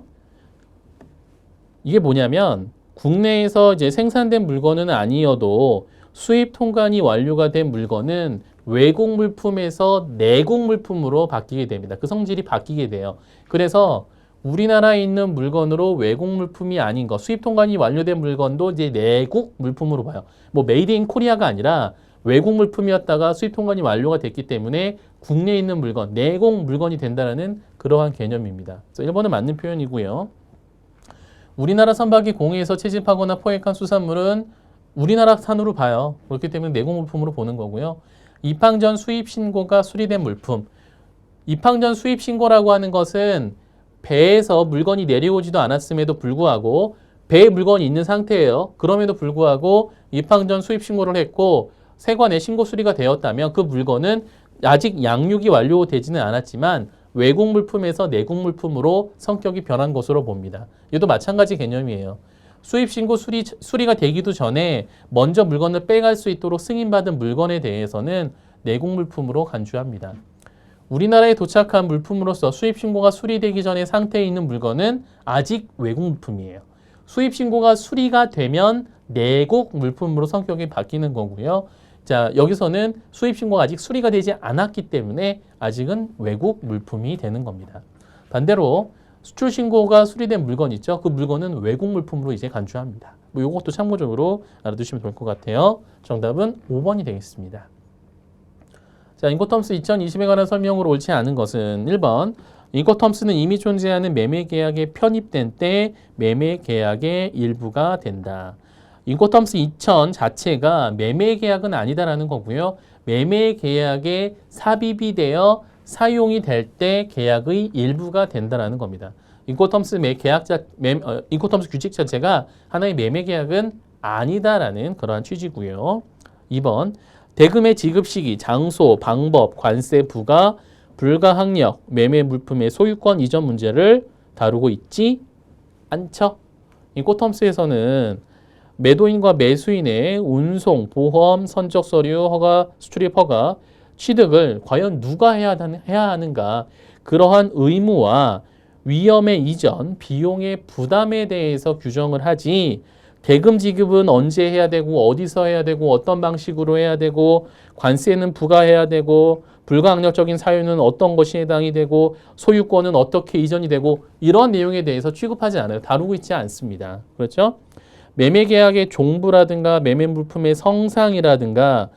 이게 뭐냐면 국내에서 이제 생산된 물건은 아니어도 수입 통관이 완료가 된 물건은 외국 물품에서 내국 물품으로 바뀌게 됩니다. 그 성질이 바뀌게 돼요. 그래서 우리나라에 있는 물건으로 외국 물품이 아닌 것, 수입 통관이 완료된 물건도 이제 내국 물품으로 봐요. 뭐 메이드 인 코리아가 아니라 외국 물품이었다가 수입 통관이 완료가 됐기 때문에 국내에 있는 물건, 내국 물건이 된다는 그러한 개념입니다. 그래서 1번은 맞는 표현이고요. 우리나라 선박이 공해에서 채집하거나 포획한 수산물은 우리나라 산으로 봐요. 그렇기 때문에 내국 물품으로 보는 거고요. 입항 전 수입 신고가 수리된 물품. 입항 전 수입 신고라고 하는 것은 배에서 물건이 내려오지도 않았음에도 불구하고 배에 물건이 있는 상태예요. 그럼에도 불구하고 입항 전 수입 신고를 했고 세관에 신고 수리가 되었다면 그 물건은 아직 양육이 완료되지는 않았지만 외국 물품에서 내국 물품으로 성격이 변한 것으로 봅니다. 이것도 마찬가지 개념이에요. 수입 신고 수리가 되기도 전에 먼저 물건을 빼갈 수 있도록 승인받은 물건에 대해서는 내국 물품으로 간주합니다. 우리나라에 도착한 물품으로서 수입 신고가 수리되기 전에 상태에 있는 물건은 아직 외국 물품이에요. 수입 신고가 수리가 되면 내국 물품으로 성격이 바뀌는 거고요. 자, 여기서는 수입 신고가 아직 수리가 되지 않았기 때문에 아직은 외국 물품이 되는 겁니다. 반대로 수출 신고가 수리된 물건 있죠? 그 물건은 외국 물품으로 이제 간주합니다. 뭐 이것도 참고적으로 알아두시면 될 것 같아요. 정답은 5번이 되겠습니다. 자, 인코텀스 2020에 관한 설명으로 옳지 않은 것은 1번 인코텀스는 이미 존재하는 매매 계약에 편입된 때 매매 계약의 일부가 된다. 인코텀스 2000 자체가 매매 계약은 아니다라는 거고요. 매매 계약에 삽입이 되어 사용이 될 때 계약의 일부가 된다라는 겁니다. 인코텀스 인코텀스 규칙 자체가 하나의 매매 계약은 아니다라는 그러한 취지고요. 2번 대금의 지급 시기, 장소, 방법, 관세 부과, 불가항력, 매매 물품의 소유권 이전 문제를 다루고 있지 않죠. 인코텀스에서는 매도인과 매수인의 운송, 보험, 선적 서류, 허가, 수출입 허가, 취득을 과연 누가 해야 하는가, 그러한 의무와 위험의 이전, 비용의 부담에 대해서 규정을 하지 대금 지급은 언제 해야 되고 어디서 해야 되고 어떤 방식으로 해야 되고 관세는 부과해야 되고 불가항력적인 사유는 어떤 것이 해당이 되고 소유권은 어떻게 이전이 되고 이런 내용에 대해서 취급하지 않아요. 다루고 있지 않습니다. 그렇죠? 매매계약의 종부라든가 매매물품의 성상이라든가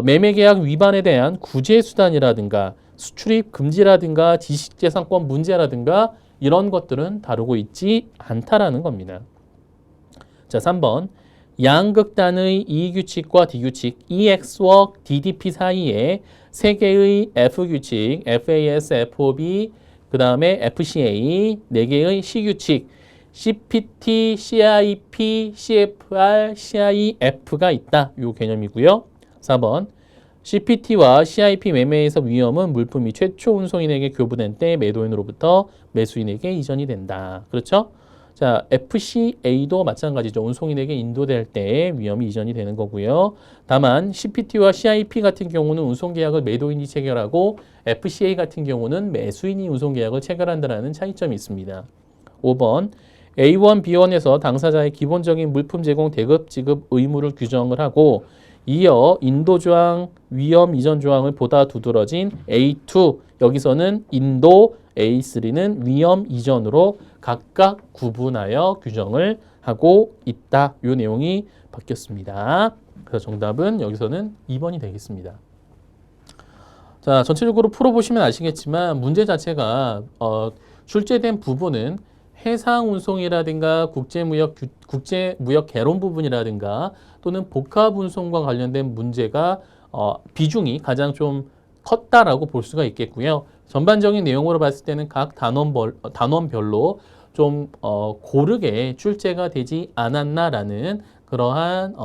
매매계약 위반에 대한 구제수단이라든가 수출입 금지라든가 지식재산권 문제라든가 이런 것들은 다루고 있지 않다라는 겁니다. 자, 3번. 양극단의 E규칙과 D규칙, EX와 DDP 사이에 세 개의 F규칙, FAS, FOB, 그 다음에 FCA, 네 개의 C규칙, CPT, CIP, CFR, CIF가 있다. 이 개념이고요. 4번. CPT와 CIP 매매에서 위험은 물품이 최초 운송인에게 교부된 때 매도인으로부터 매수인에게 이전이 된다. 그렇죠? 자, FCA도 마찬가지죠. 운송인에게 인도될 때 위험이 이전이 되는 거고요. 다만 CPT와 CIP 같은 경우는 운송계약을 매도인이 체결하고 FCA 같은 경우는 매수인이 운송계약을 체결한다는 차이점이 있습니다. 5번. A1, B1에서 당사자의 기본적인 물품 제공 대급 지급 의무를 규정을 하고 이어 인도조항, 위험 이전 조항을 보다 두드러진 A2, 여기서는 인도, A3는 위험 이전으로 각각 구분하여 규정을 하고 있다. 이 내용이 바뀌었습니다. 그래서 정답은 여기서는 2번이 되겠습니다. 자, 전체적으로 풀어보시면 아시겠지만 문제 자체가 출제된 부분은 해상 운송이라든가 국제무역 개론 부분이라든가 또는 복합 운송과 관련된 문제가 비중이 가장 좀 컸다라고 볼 수가 있겠고요. 전반적인 내용으로 봤을 때는 각 단원별로 좀 고르게 출제가 되지 않았나라는 그러한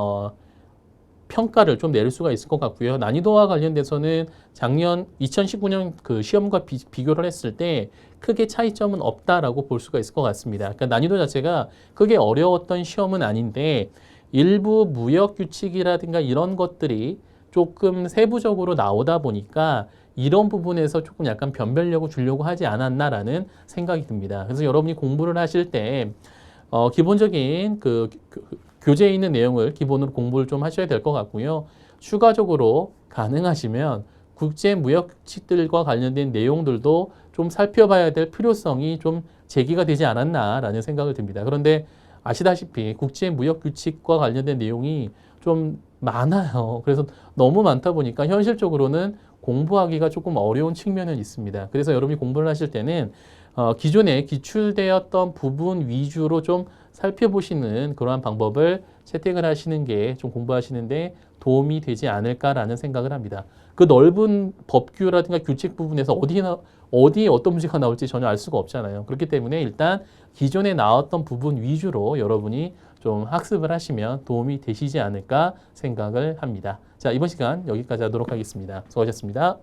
평가를 좀 내릴 수가 있을 것 같고요. 난이도와 관련돼서는 작년 2019년 그 시험과 비교를 했을 때 크게 차이점은 없다라고 볼 수가 있을 것 같습니다. 그러니까 난이도 자체가 크게 어려웠던 시험은 아닌데 일부 무역 규칙이라든가 이런 것들이 조금 세부적으로 나오다 보니까 이런 부분에서 조금 약간 변별력을 주려고 하지 않았나라는 생각이 듭니다. 그래서 여러분이 공부를 하실 때 기본적인 그 교재에 있는 내용을 기본으로 공부를 좀 하셔야 될 것 같고요. 추가적으로 가능하시면 국제무역규칙들과 관련된 내용들도 좀 살펴봐야 될 필요성이 좀 제기가 되지 않았나라는 생각을 듭니다. 그런데 아시다시피 국제무역규칙과 관련된 내용이 좀 많아요. 그래서 너무 많다 보니까 현실적으로는 공부하기가 조금 어려운 측면은 있습니다. 그래서 여러분이 공부를 하실 때는 기존에 기출되었던 부분 위주로 좀 살펴보시는 그러한 방법을 채택을 하시는 게 좀 공부하시는데 도움이 되지 않을까라는 생각을 합니다. 그 넓은 법규라든가 규칙 부분에서 어디에 어떤 문제가 나올지 전혀 알 수가 없잖아요. 그렇기 때문에 일단 기존에 나왔던 부분 위주로 여러분이 좀 학습을 하시면 도움이 되시지 않을까 생각을 합니다. 자, 이번 시간 여기까지 하도록 하겠습니다. 수고하셨습니다.